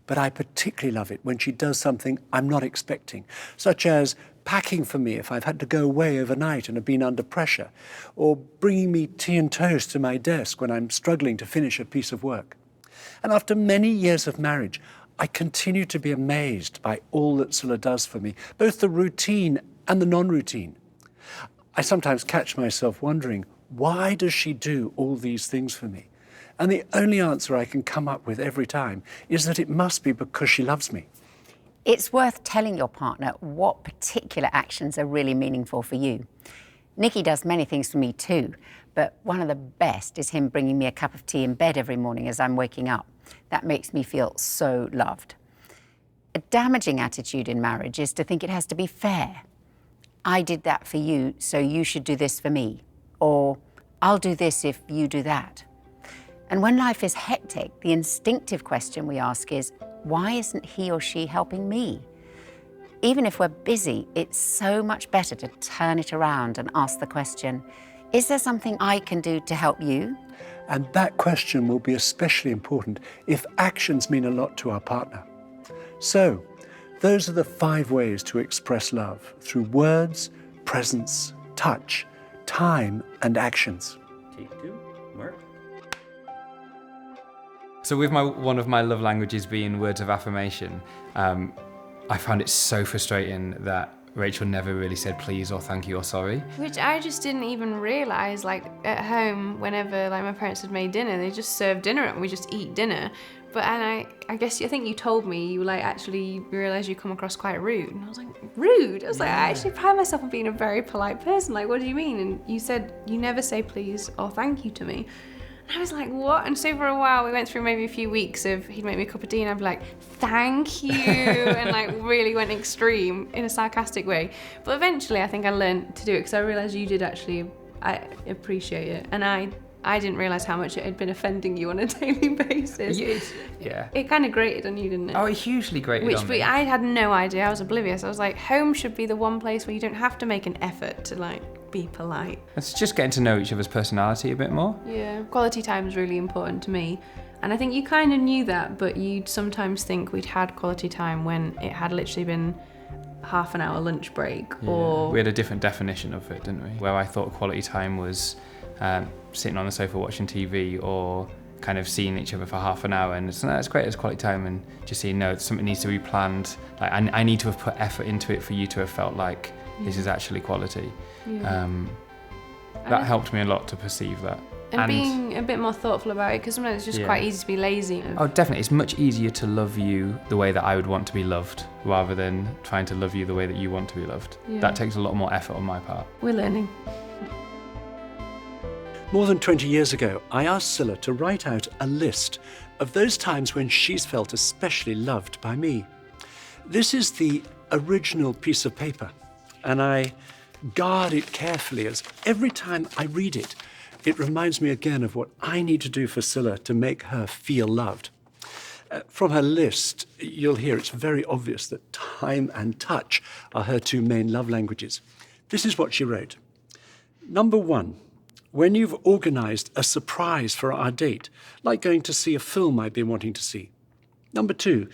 [SPEAKER 1] But I particularly love it when she does something I'm not expecting, such as packing for me if I've had to go away overnight and have been under pressure, or bringing me tea and toast to my desk when I'm struggling to finish a piece of work. And after many years of marriage, I continue to be amazed by all that Scylla does for me, both the routine and the non-routine. I sometimes catch myself wondering, why does she do all these things for me? And the only answer I can come up with every time is that it must be because she loves me.
[SPEAKER 2] It's worth telling your partner what particular actions are really meaningful for you. Nikki does many things for me too, but one of the best is him bringing me a cup of tea in bed every morning as I'm waking up. That makes me feel so loved. A damaging attitude in marriage is to think it has to be fair. I did that for you, so you should do this for me. Or, I'll do this if you do that. And when life is hectic, the instinctive question we ask is, why isn't he or she helping me? Even if we're busy, it's so much better to turn it around and ask the question, is there something I can do to help you?
[SPEAKER 1] And that question will be especially important if actions mean a lot to our partner. So, those are the 5 ways to express love, through words, presence, touch, time, and actions.
[SPEAKER 6] Take 2, Mark.
[SPEAKER 7] So with one of my love languages being words of affirmation, I found it so frustrating that Rachel never really said please or thank you or sorry.
[SPEAKER 23] Which I just didn't even realise, like at home, whenever like my parents had made dinner, they just served dinner and we just eat dinner. But I think you told me, you like actually realised you come across quite rude. And I was like, rude? I was like, I actually pride myself on being a very polite person. Like, what do you mean? And you said, you never say please or thank you to me. And I was like, what? And so for a while, we went through maybe a few weeks of he'd make me a cup of tea and I'd be like, thank you. And like really went extreme in a sarcastic way. But eventually I think I learned to do it because I realised you did actually appreciate it. And I didn't realise how much it had been offending you on a daily basis.
[SPEAKER 7] Yeah.
[SPEAKER 23] It kind of grated on you, didn't it?
[SPEAKER 7] Oh, it hugely grated on me.
[SPEAKER 23] I had no idea. I was oblivious. I was like, home should be the one place where you don't have to make an effort to like be polite.
[SPEAKER 7] It's just getting to know each other's personality a bit more.
[SPEAKER 23] Yeah. Quality time is really important to me. And I think you kind of knew that, but you'd sometimes think we'd had quality time when it had literally been half an hour lunch break or...
[SPEAKER 7] We had a different definition of it, didn't we? Where I thought quality time was sitting on the sofa watching TV or kind of seeing each other for half an hour, and it's great as quality time, and just seeing, no, something needs to be planned. Like I need to have put effort into it for you to have felt like this is actually quality.
[SPEAKER 23] Yeah.
[SPEAKER 7] That helped me a lot to perceive that.
[SPEAKER 23] And being a bit more thoughtful about it, because sometimes it's just quite easy to be lazy.
[SPEAKER 7] Oh, definitely. It's much easier to love you the way that I would want to be loved, rather than trying to love you the way that you want to be loved.
[SPEAKER 23] Yeah.
[SPEAKER 7] That takes a lot more effort on my part.
[SPEAKER 23] We're learning.
[SPEAKER 1] More than 20 years ago, I asked Scylla to write out a list of those times when she's felt especially loved by me. This is the original piece of paper, and I guard it carefully as every time I read it, it reminds me again of what I need to do for Scylla to make her feel loved. From her list, you'll hear it's very obvious that time and touch are her 2 main love languages. This is what she wrote. Number 1, when you've organised a surprise for our date, like going to see a film I've been wanting to see. Number 2,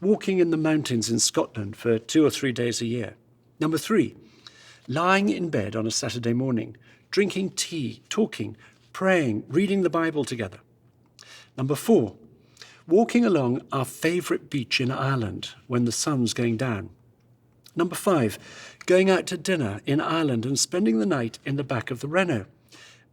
[SPEAKER 1] walking in the mountains in Scotland for 2 or 3 days a year. Number 3, lying in bed on a Saturday morning, drinking tea, talking, praying, reading the Bible together. Number 4, walking along our favourite beach in Ireland when the sun's going down. Number 5, going out to dinner in Ireland and spending the night in the back of the Renault.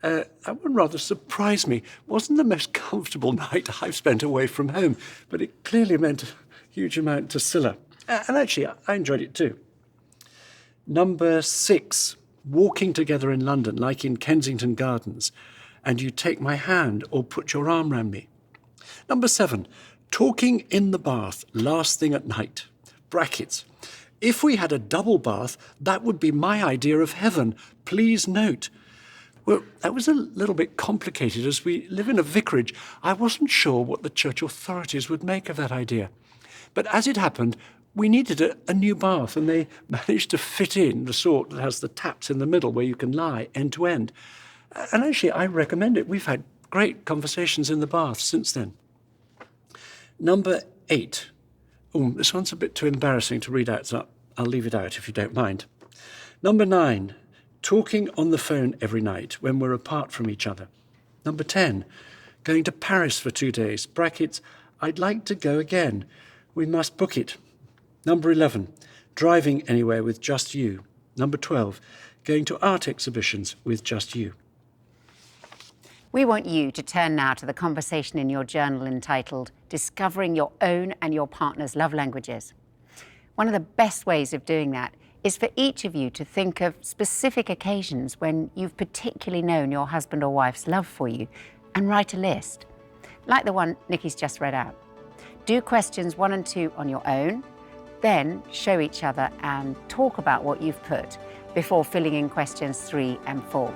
[SPEAKER 1] That one rather surprised me. Wasn't the most comfortable night I've spent away from home, but it clearly meant a huge amount to Scylla. And actually, I enjoyed it too. Number 6, walking together in London, like in Kensington Gardens, and you take my hand or put your arm around me. Number 7, talking in the bath last thing at night. Brackets. If we had a double bath, that would be my idea of heaven. Please note. Well, that was a little bit complicated. As we live in a vicarage, I wasn't sure what the church authorities would make of that idea. But as it happened, we needed a new bath, and they managed to fit in the sort that has the taps in the middle where you can lie end to end. And actually, I recommend it. We've had great conversations in the bath since then. Number 8. Oh, this one's a bit too embarrassing to read out, so I'll leave it out if you don't mind. Number 9, talking on the phone every night when we're apart from each other. Number 10, going to Paris for 2 days. Brackets, I'd like to go again. We must book it. Number 11, driving anywhere with just you. Number 12, going to art exhibitions with just you.
[SPEAKER 2] We want you to turn now to the conversation in your journal entitled Discovering Your Own and Your Partner's Love Languages. One of the best ways of doing that is for each of you to think of specific occasions when you've particularly known your husband or wife's love for you and write a list, like the one Nikki's just read out. Do questions 1 and 2 on your own, then show each other and talk about what you've put before filling in questions 3 and 4.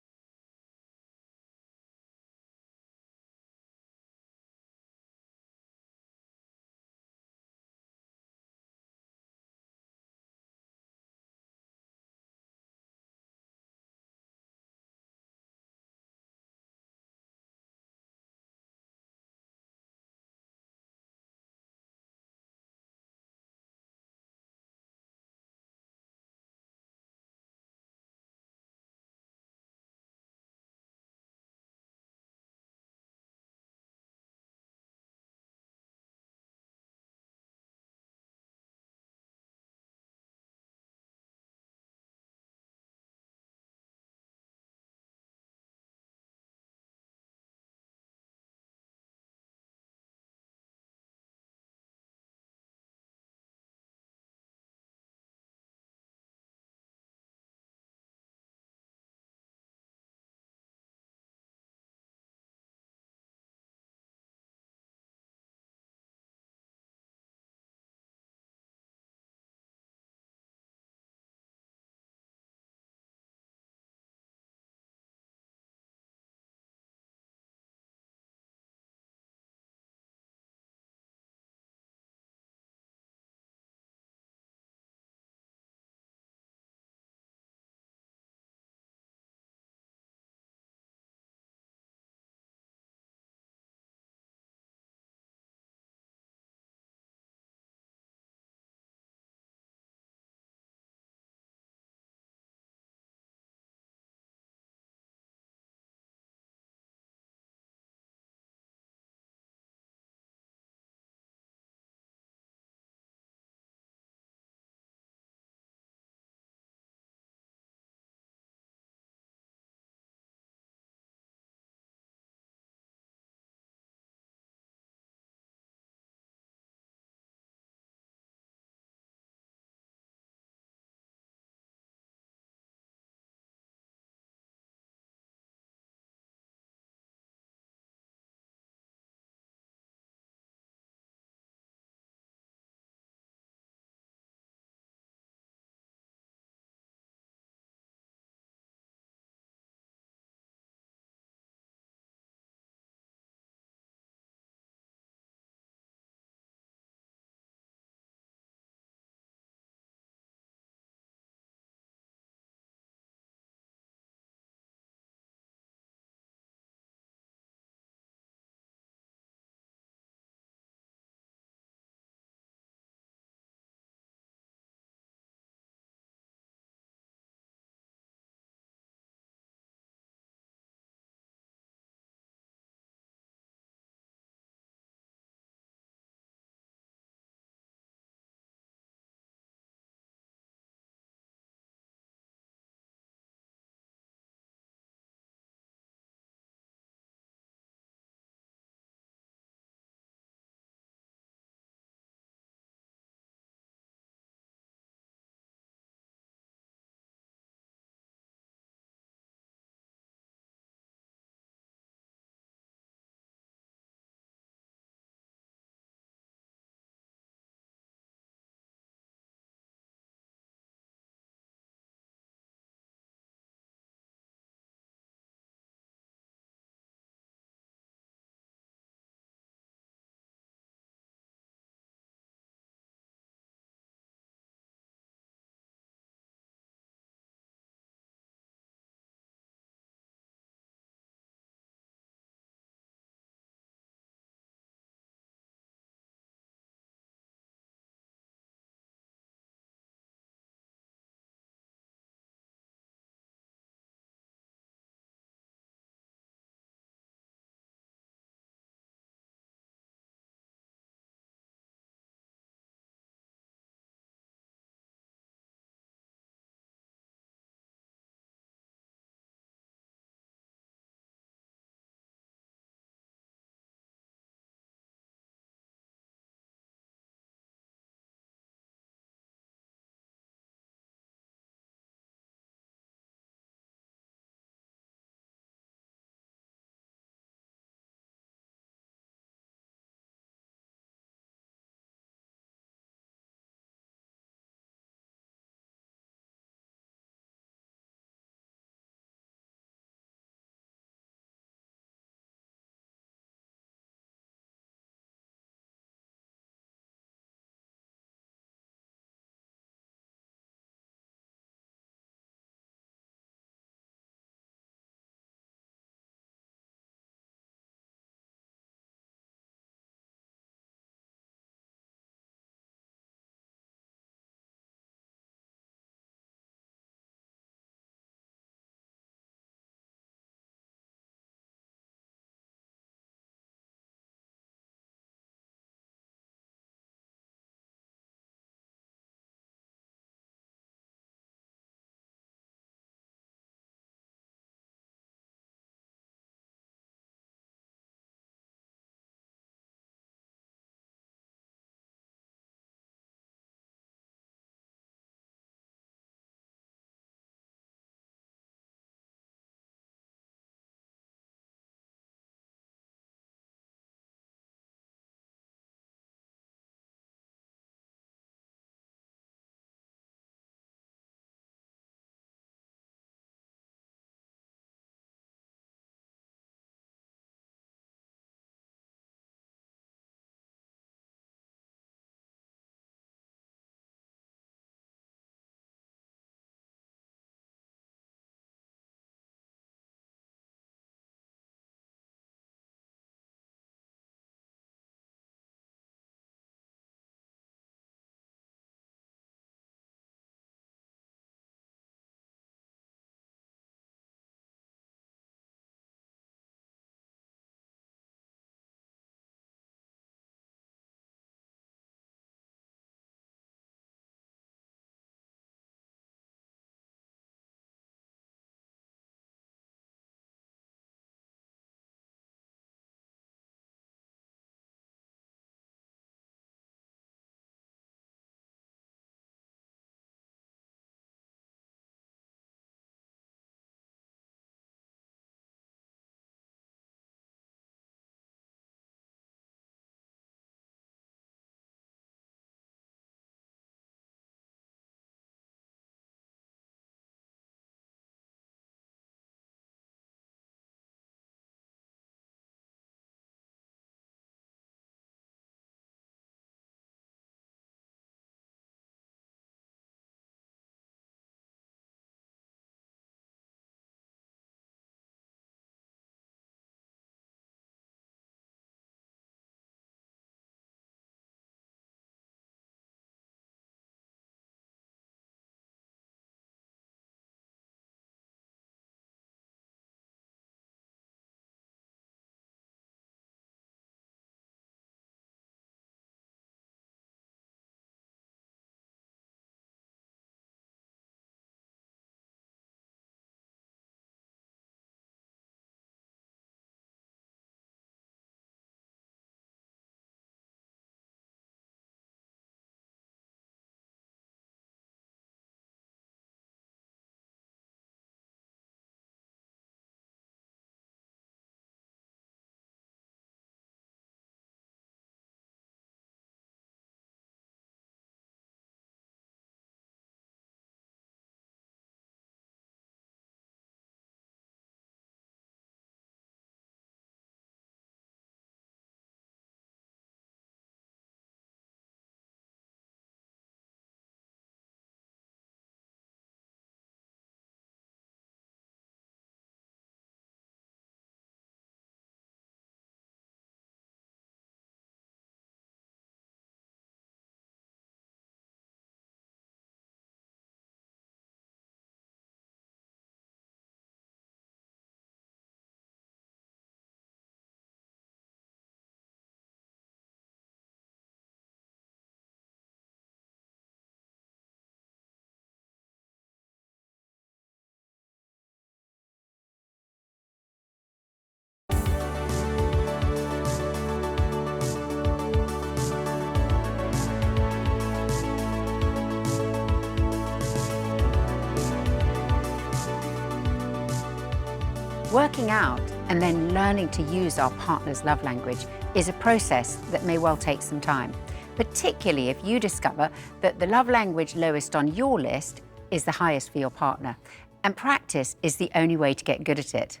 [SPEAKER 2] Working out and then learning to use our partner's love language is a process that may well take some time, particularly if you discover that the love language lowest on your list is the highest for your partner. And practice is the only way to get good at it.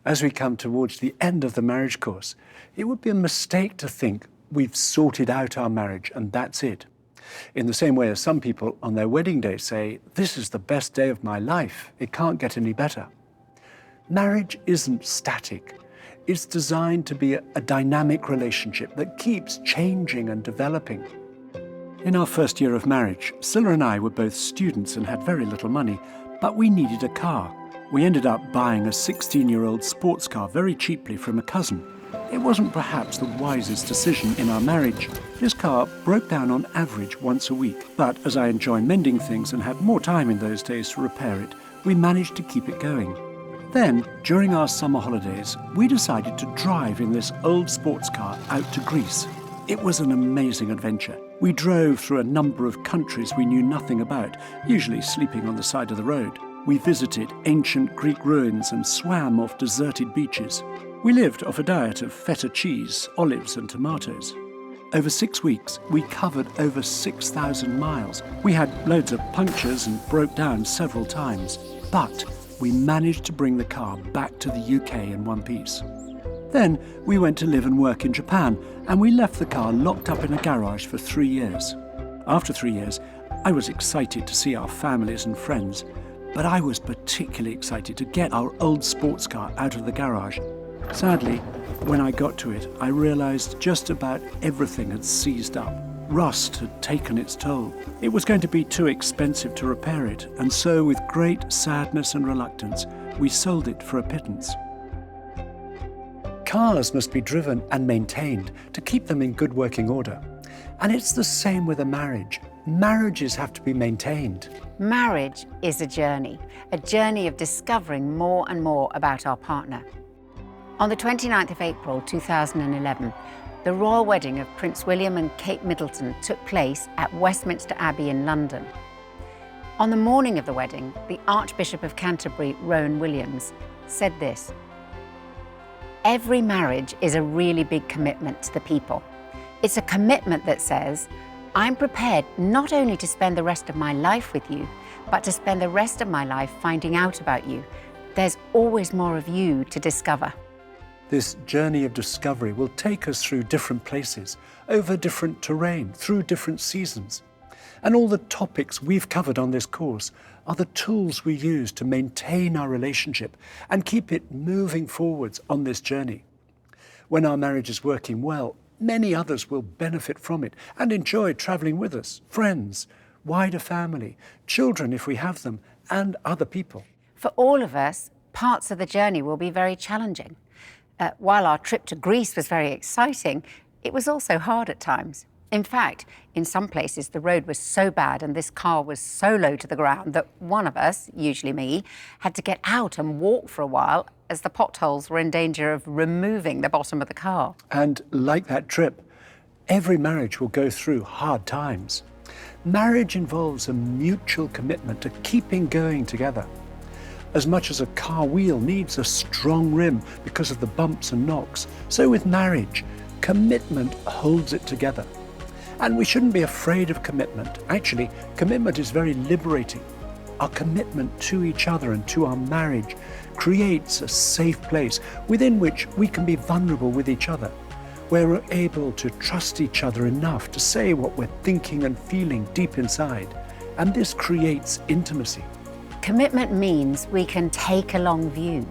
[SPEAKER 1] As we come towards the end of the marriage course, it would be a mistake to think we've sorted out our marriage and that's it. In the same way as some people on their wedding day say, "This is the best day of my life, it can't get any better." Marriage isn't static. It's designed to be a dynamic relationship that keeps changing and developing. In our first year of marriage, Scylla and I were both students and had very little money, but we needed a car. We ended up buying a 16-year-old sports car very cheaply from a cousin. It wasn't perhaps the wisest decision in our marriage. This car broke down on average once a week, but as I enjoy mending things and had more time in those days to repair it, we managed to keep it going. Then, during our summer holidays, we decided to drive in this old sports car out to Greece. It was an amazing adventure. We drove through a number of countries we knew nothing about, usually sleeping on the side of the road. We visited ancient Greek ruins and swam off deserted beaches. We lived off a diet of feta cheese, olives and tomatoes. Over 6 weeks, we covered over 6,000 miles. We had loads of punctures and broke down several times, but we managed to bring the car back to the UK in one piece. Then we went to live and work in Japan, and we left the car locked up in a garage for 3 years. After 3 years, I was excited to see our families and friends, but I was particularly excited to get our old sports car out of the garage. Sadly, when I got to it, I realized just about everything had seized up. Rust had taken its toll. It was going to be too expensive to repair it, and so with great sadness and reluctance, we sold it for a pittance. Cars must be driven and maintained to keep them in good working order. And it's the same with a marriage. Marriages have to be maintained.
[SPEAKER 2] Marriage is a journey of discovering more and more about our partner. On the 29th of April 2011, the royal wedding of Prince William and Kate Middleton took place at Westminster Abbey in London. On the morning of the wedding, the Archbishop of Canterbury, Rowan Williams, said this: "Every marriage is a really big commitment to the people. It's a commitment that says, I'm prepared not only to spend the rest of my life with you, but to spend the rest of my life finding out about you. There's always more of you to discover."
[SPEAKER 1] This journey of discovery will take us through different places, over different terrain, through different seasons. And all the topics we've covered on this course are the tools we use to maintain our relationship and keep it moving forwards on this journey. When our marriage is working well, many others will benefit from it and enjoy traveling with us, friends, wider family, children if we have them, and other people.
[SPEAKER 2] For all of us, parts of the journey will be very challenging. While our trip to Greece was very exciting, it was also hard at times. In fact, in some places the road was so bad and this car was so low to the ground that one of us, usually me, had to get out and walk for a while as the potholes were in danger of removing the bottom of the car.
[SPEAKER 1] And like that trip, every marriage will go through hard times. Marriage involves a mutual commitment to keeping going together. As much as a car wheel needs a strong rim because of the bumps and knocks, so with marriage, commitment holds it together. And we shouldn't be afraid of commitment. Actually, commitment is very liberating. Our commitment to each other and to our marriage creates a safe place within which we can be vulnerable with each other, where we're able to trust each other enough to say what we're thinking and feeling deep inside. And this creates intimacy.
[SPEAKER 2] Commitment means we can take a long view.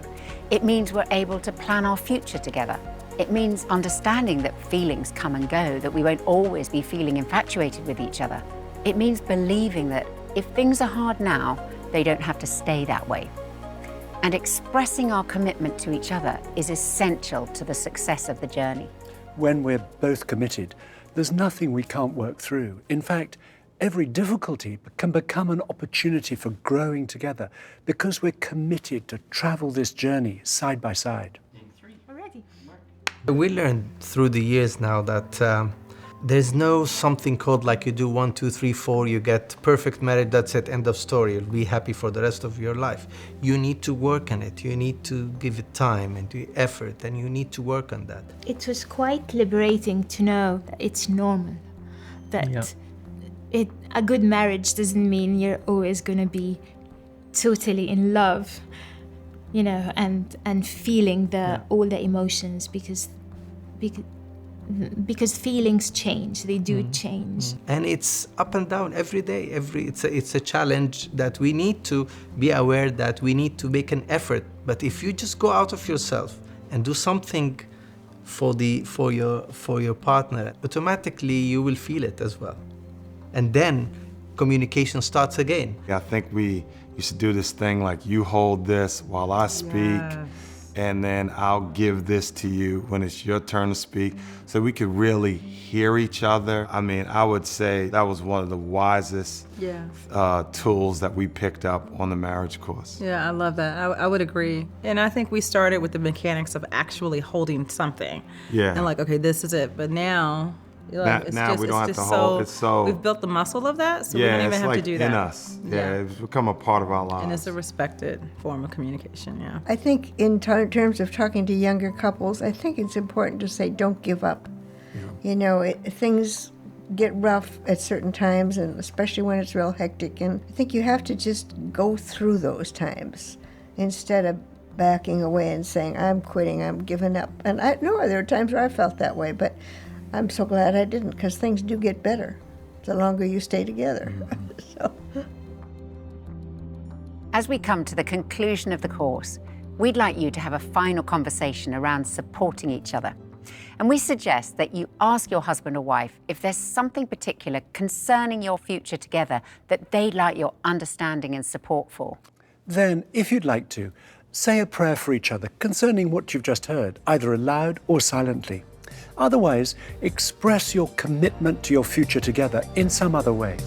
[SPEAKER 2] It means we're able to plan our future together. It means understanding that feelings come and go, that we won't always be feeling infatuated with each other. It means believing that if things are hard now, they don't have to stay that way. And expressing our commitment to each other is essential to the success of the journey.
[SPEAKER 1] When we're both committed, there's nothing we can't work through. In fact, every difficulty can become an opportunity for growing together because we're committed to travel this journey side by side.
[SPEAKER 15] We learned through the years now that There's no something called like you do 1, 2, 3, 4, you get perfect marriage, that's it, end of story. You'll be happy for the rest of your life. You need to work on it. You need to give it time and the effort, and you need to work on that.
[SPEAKER 6] It was quite liberating to know that it's normal, that a good marriage doesn't mean you're always going to be totally in love, you know, and feeling all the emotions, because feelings change, they do change.
[SPEAKER 15] And it's up and down every day. It's a challenge that we need to be aware that we need to make an effort. But if you just go out of yourself and do something for your partner, automatically you will feel it as well. And then communication starts again.
[SPEAKER 14] I think we used to do this thing like, you hold this while I speak, and then I'll give this to you when it's your turn to speak, so we could really hear each other. I mean, I would say that was one of the wisest tools that we picked up on the marriage course.
[SPEAKER 8] Yeah, I love that. I would agree. And I think we started with the mechanics of actually holding something.
[SPEAKER 14] Yeah.
[SPEAKER 8] And like, okay, this is it. But now,
[SPEAKER 14] Now we don't have to hold. It's so
[SPEAKER 8] we've built the muscle of that, so we don't even have to do that.
[SPEAKER 14] In us. Yeah, it's become a part of our lives.
[SPEAKER 8] And it's a respected form of communication. Yeah.
[SPEAKER 17] I think in terms of talking to younger couples, I think it's important to say, don't give up. You know, things get rough at certain times, and especially when it's real hectic. And I think you have to just go through those times instead of backing away and saying, I'm quitting, I'm giving up. And I know there are times where I felt that way, but I'm so glad I didn't, because things do get better the longer you stay together.
[SPEAKER 2] As we come to the conclusion of the course, we'd like you to have a final conversation around supporting each other. And we suggest that you ask your husband or wife if there's something particular concerning your future together that they'd like your understanding and support for.
[SPEAKER 1] Then, if you'd like to, say a prayer for each other concerning what you've just heard, either aloud or silently. Otherwise, express your commitment to your future together in some other way.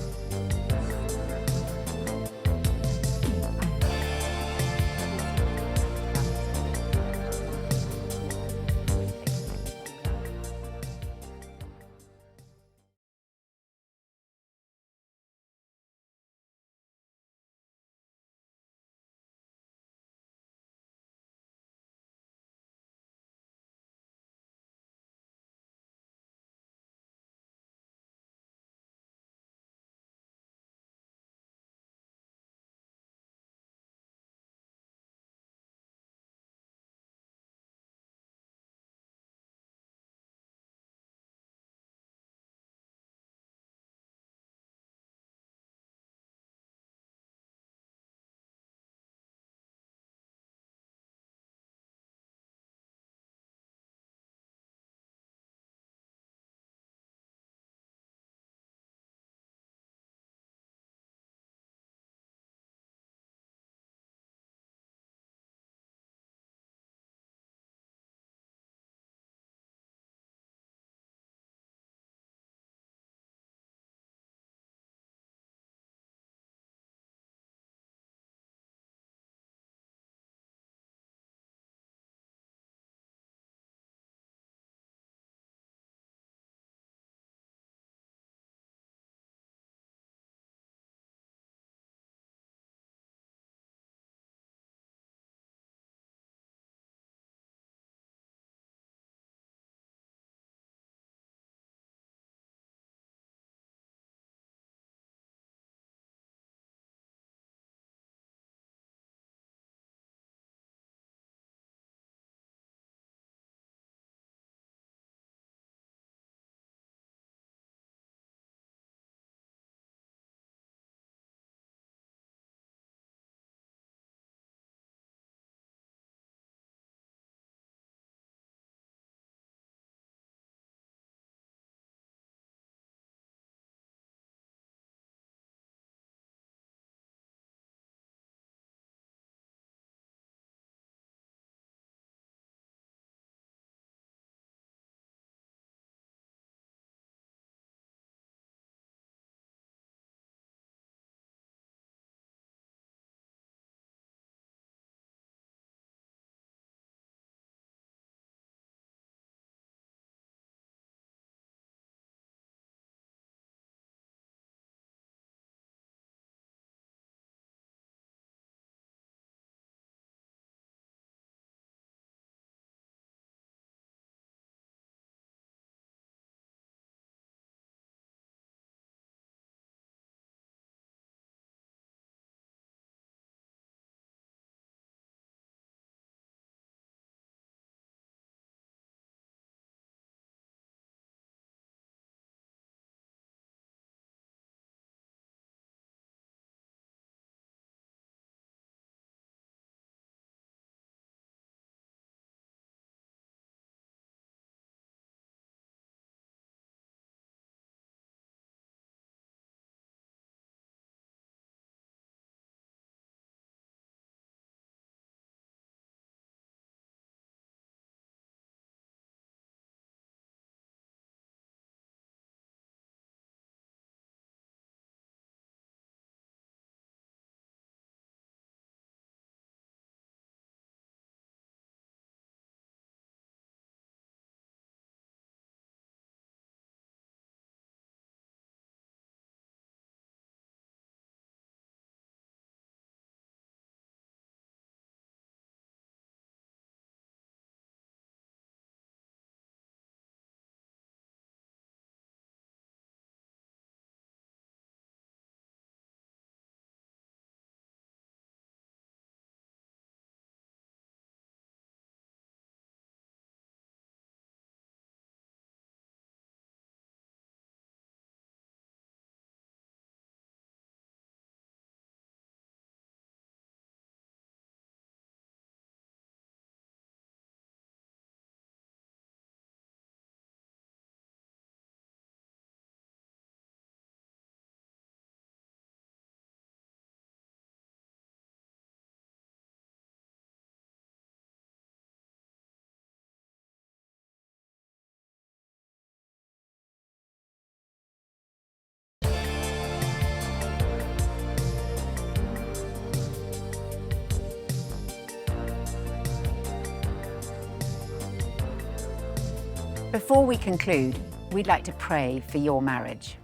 [SPEAKER 2] Before we conclude, we'd like to pray for your marriage.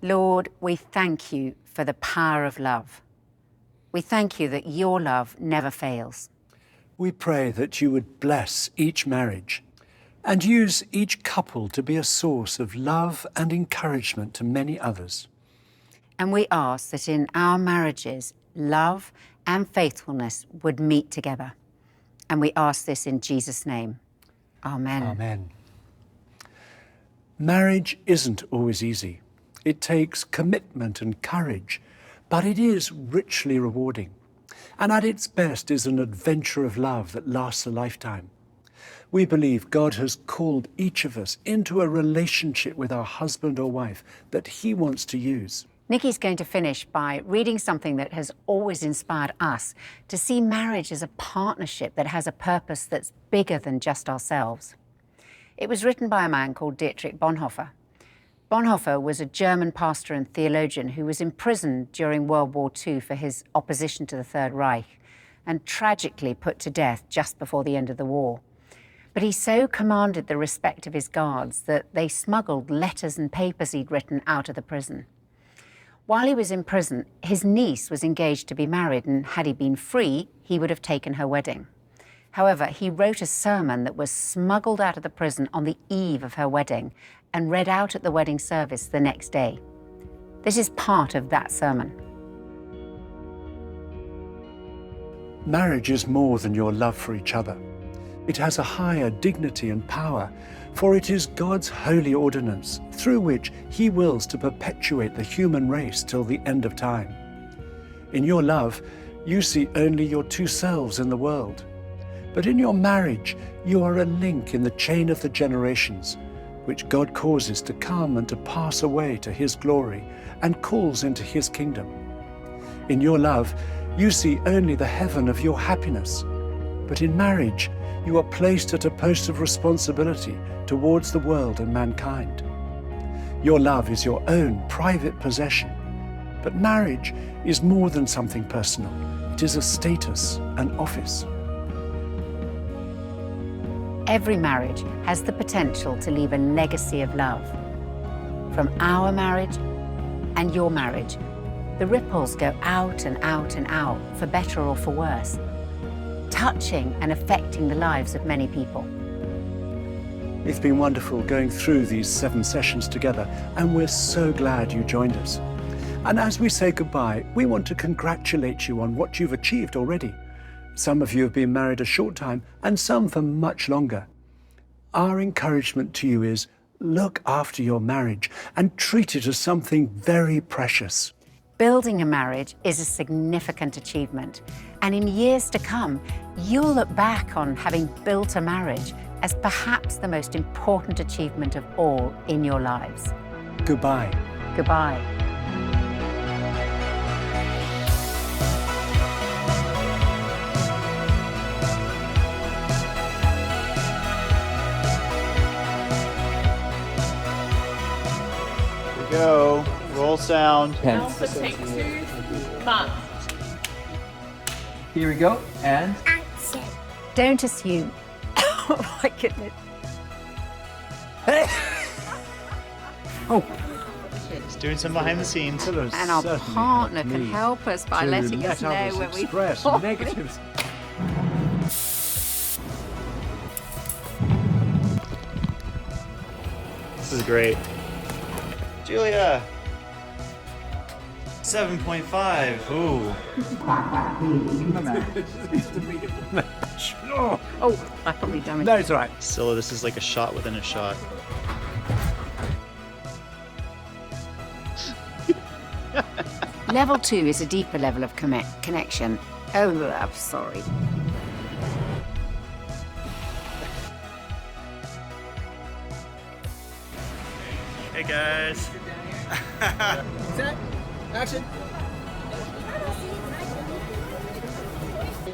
[SPEAKER 2] Lord, we thank you for the power of love. We thank you that your love never fails.
[SPEAKER 1] We pray that you would bless each marriage and use each couple to be a source of love and encouragement to many others.
[SPEAKER 2] And we ask that in our marriages, love and faithfulness would meet together. And we ask this in Jesus' name. Amen.
[SPEAKER 1] Amen. Marriage isn't always easy. It takes commitment and courage, but it is richly rewarding. And at its best is an adventure of love that lasts a lifetime. We believe God has called each of us into a relationship with our husband or wife that he wants to use.
[SPEAKER 2] Nikki's going to finish by reading something that has always inspired us to see marriage as a partnership that has a purpose that's bigger than just ourselves. It was written by a man called Dietrich Bonhoeffer. Bonhoeffer was a German pastor and theologian who was imprisoned during World War II for his opposition to the Third Reich and tragically put to death just before the end of the war. But he so commanded the respect of his guards that they smuggled letters and papers he'd written out of the prison. While he was in prison, his niece was engaged to be married, and had he been free, he would have taken her wedding. However, he wrote a sermon that was smuggled out of the prison on the eve of her wedding and read out at the wedding service the next day. This is part of that sermon.
[SPEAKER 1] Marriage is more than your love for each other. It has a higher dignity and power, for it is God's holy ordinance through which he wills to perpetuate the human race till the end of time. In your love, you see only your two selves in the world. But in your marriage, you are a link in the chain of the generations, which God causes to come and to pass away to his glory and calls into his kingdom. In your love, you see only the heaven of your happiness. But in marriage, you are placed at a post of responsibility towards the world and mankind. Your love is your own private possession. But marriage is more than something personal. It is a status, an office.
[SPEAKER 2] Every marriage has the potential to leave a legacy of love. From our marriage and your marriage, the ripples go out and out and out, for better or for worse, touching and affecting the lives of many people.
[SPEAKER 1] It's been wonderful going through these 7 sessions together, and we're so glad you joined us. And as we say goodbye, we want to congratulate you on what you've achieved already. Some of you have been married a short time, and some for much longer. Our encouragement to you is, look after your marriage and treat it as something very precious.
[SPEAKER 2] Building a marriage is a significant achievement, and in years to come, you'll look back on having built a marriage as perhaps the most important achievement of all in your lives.
[SPEAKER 1] Goodbye.
[SPEAKER 2] Goodbye.
[SPEAKER 5] Go. Roll sound.
[SPEAKER 21] Alpha take 2. Mark.
[SPEAKER 5] Here we go. And
[SPEAKER 2] Don't assume. Oh my goodness.
[SPEAKER 1] Oh.
[SPEAKER 5] Just doing some behind the scenes.
[SPEAKER 2] And our partner can help us by letting us know when we
[SPEAKER 1] express
[SPEAKER 2] fall.
[SPEAKER 1] negatives.
[SPEAKER 5] This is great. Julia. 7.5. Ooh.
[SPEAKER 2] Oh, I probably damaged
[SPEAKER 1] No, it's all right.
[SPEAKER 5] So this is like a shot within a shot.
[SPEAKER 2] Level 2 is a deeper level of connection. Oh, I'm sorry.
[SPEAKER 5] Hey guys.
[SPEAKER 9] Set. Action.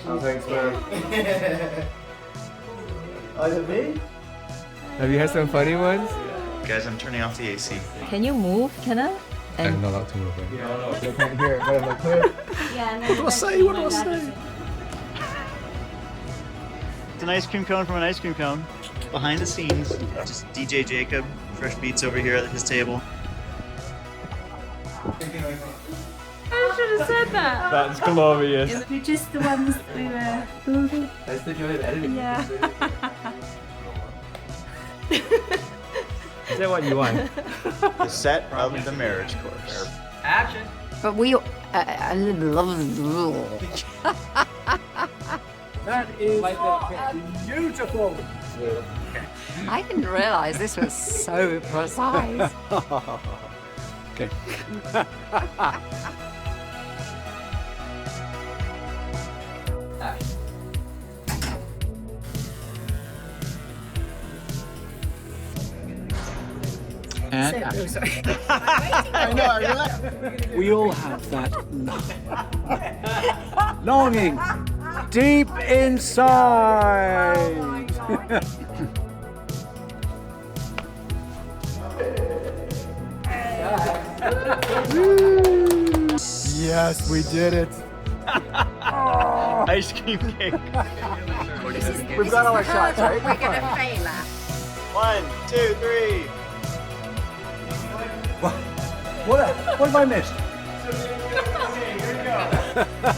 [SPEAKER 5] Oh, thanks, man. Oh, is it me?
[SPEAKER 9] Have you had some funny ones?
[SPEAKER 5] Guys, I'm turning off the AC.
[SPEAKER 10] Can you move? Can I?
[SPEAKER 9] I'm not allowed to move.
[SPEAKER 5] No,
[SPEAKER 9] They can't hear it, but I'm like, clear.
[SPEAKER 10] Yeah, no,
[SPEAKER 9] What do I say? What do I say?
[SPEAKER 5] It's an ice cream cone from an ice cream cone. behind the scenes, just DJ Jacob, fresh beats over here at his table.
[SPEAKER 23] I should have said that.
[SPEAKER 12] That's glorious.
[SPEAKER 10] We're just the ones we were building.
[SPEAKER 9] That's the joy of editing.
[SPEAKER 10] Yeah.
[SPEAKER 9] Is that what you want?
[SPEAKER 5] The set of the marriage course.
[SPEAKER 9] Action.
[SPEAKER 2] But we.
[SPEAKER 1] That is beautiful.
[SPEAKER 2] I didn't realise this was so precise.
[SPEAKER 1] Okay.
[SPEAKER 2] And
[SPEAKER 1] I know, I realize. We all have that longing deep inside. Yes, we did it.
[SPEAKER 5] Ice cream cake.
[SPEAKER 9] We've got all our shots, right?
[SPEAKER 2] We're going to fail at.
[SPEAKER 5] 1, 2, 3.
[SPEAKER 1] What have I missed?
[SPEAKER 5] Here we go.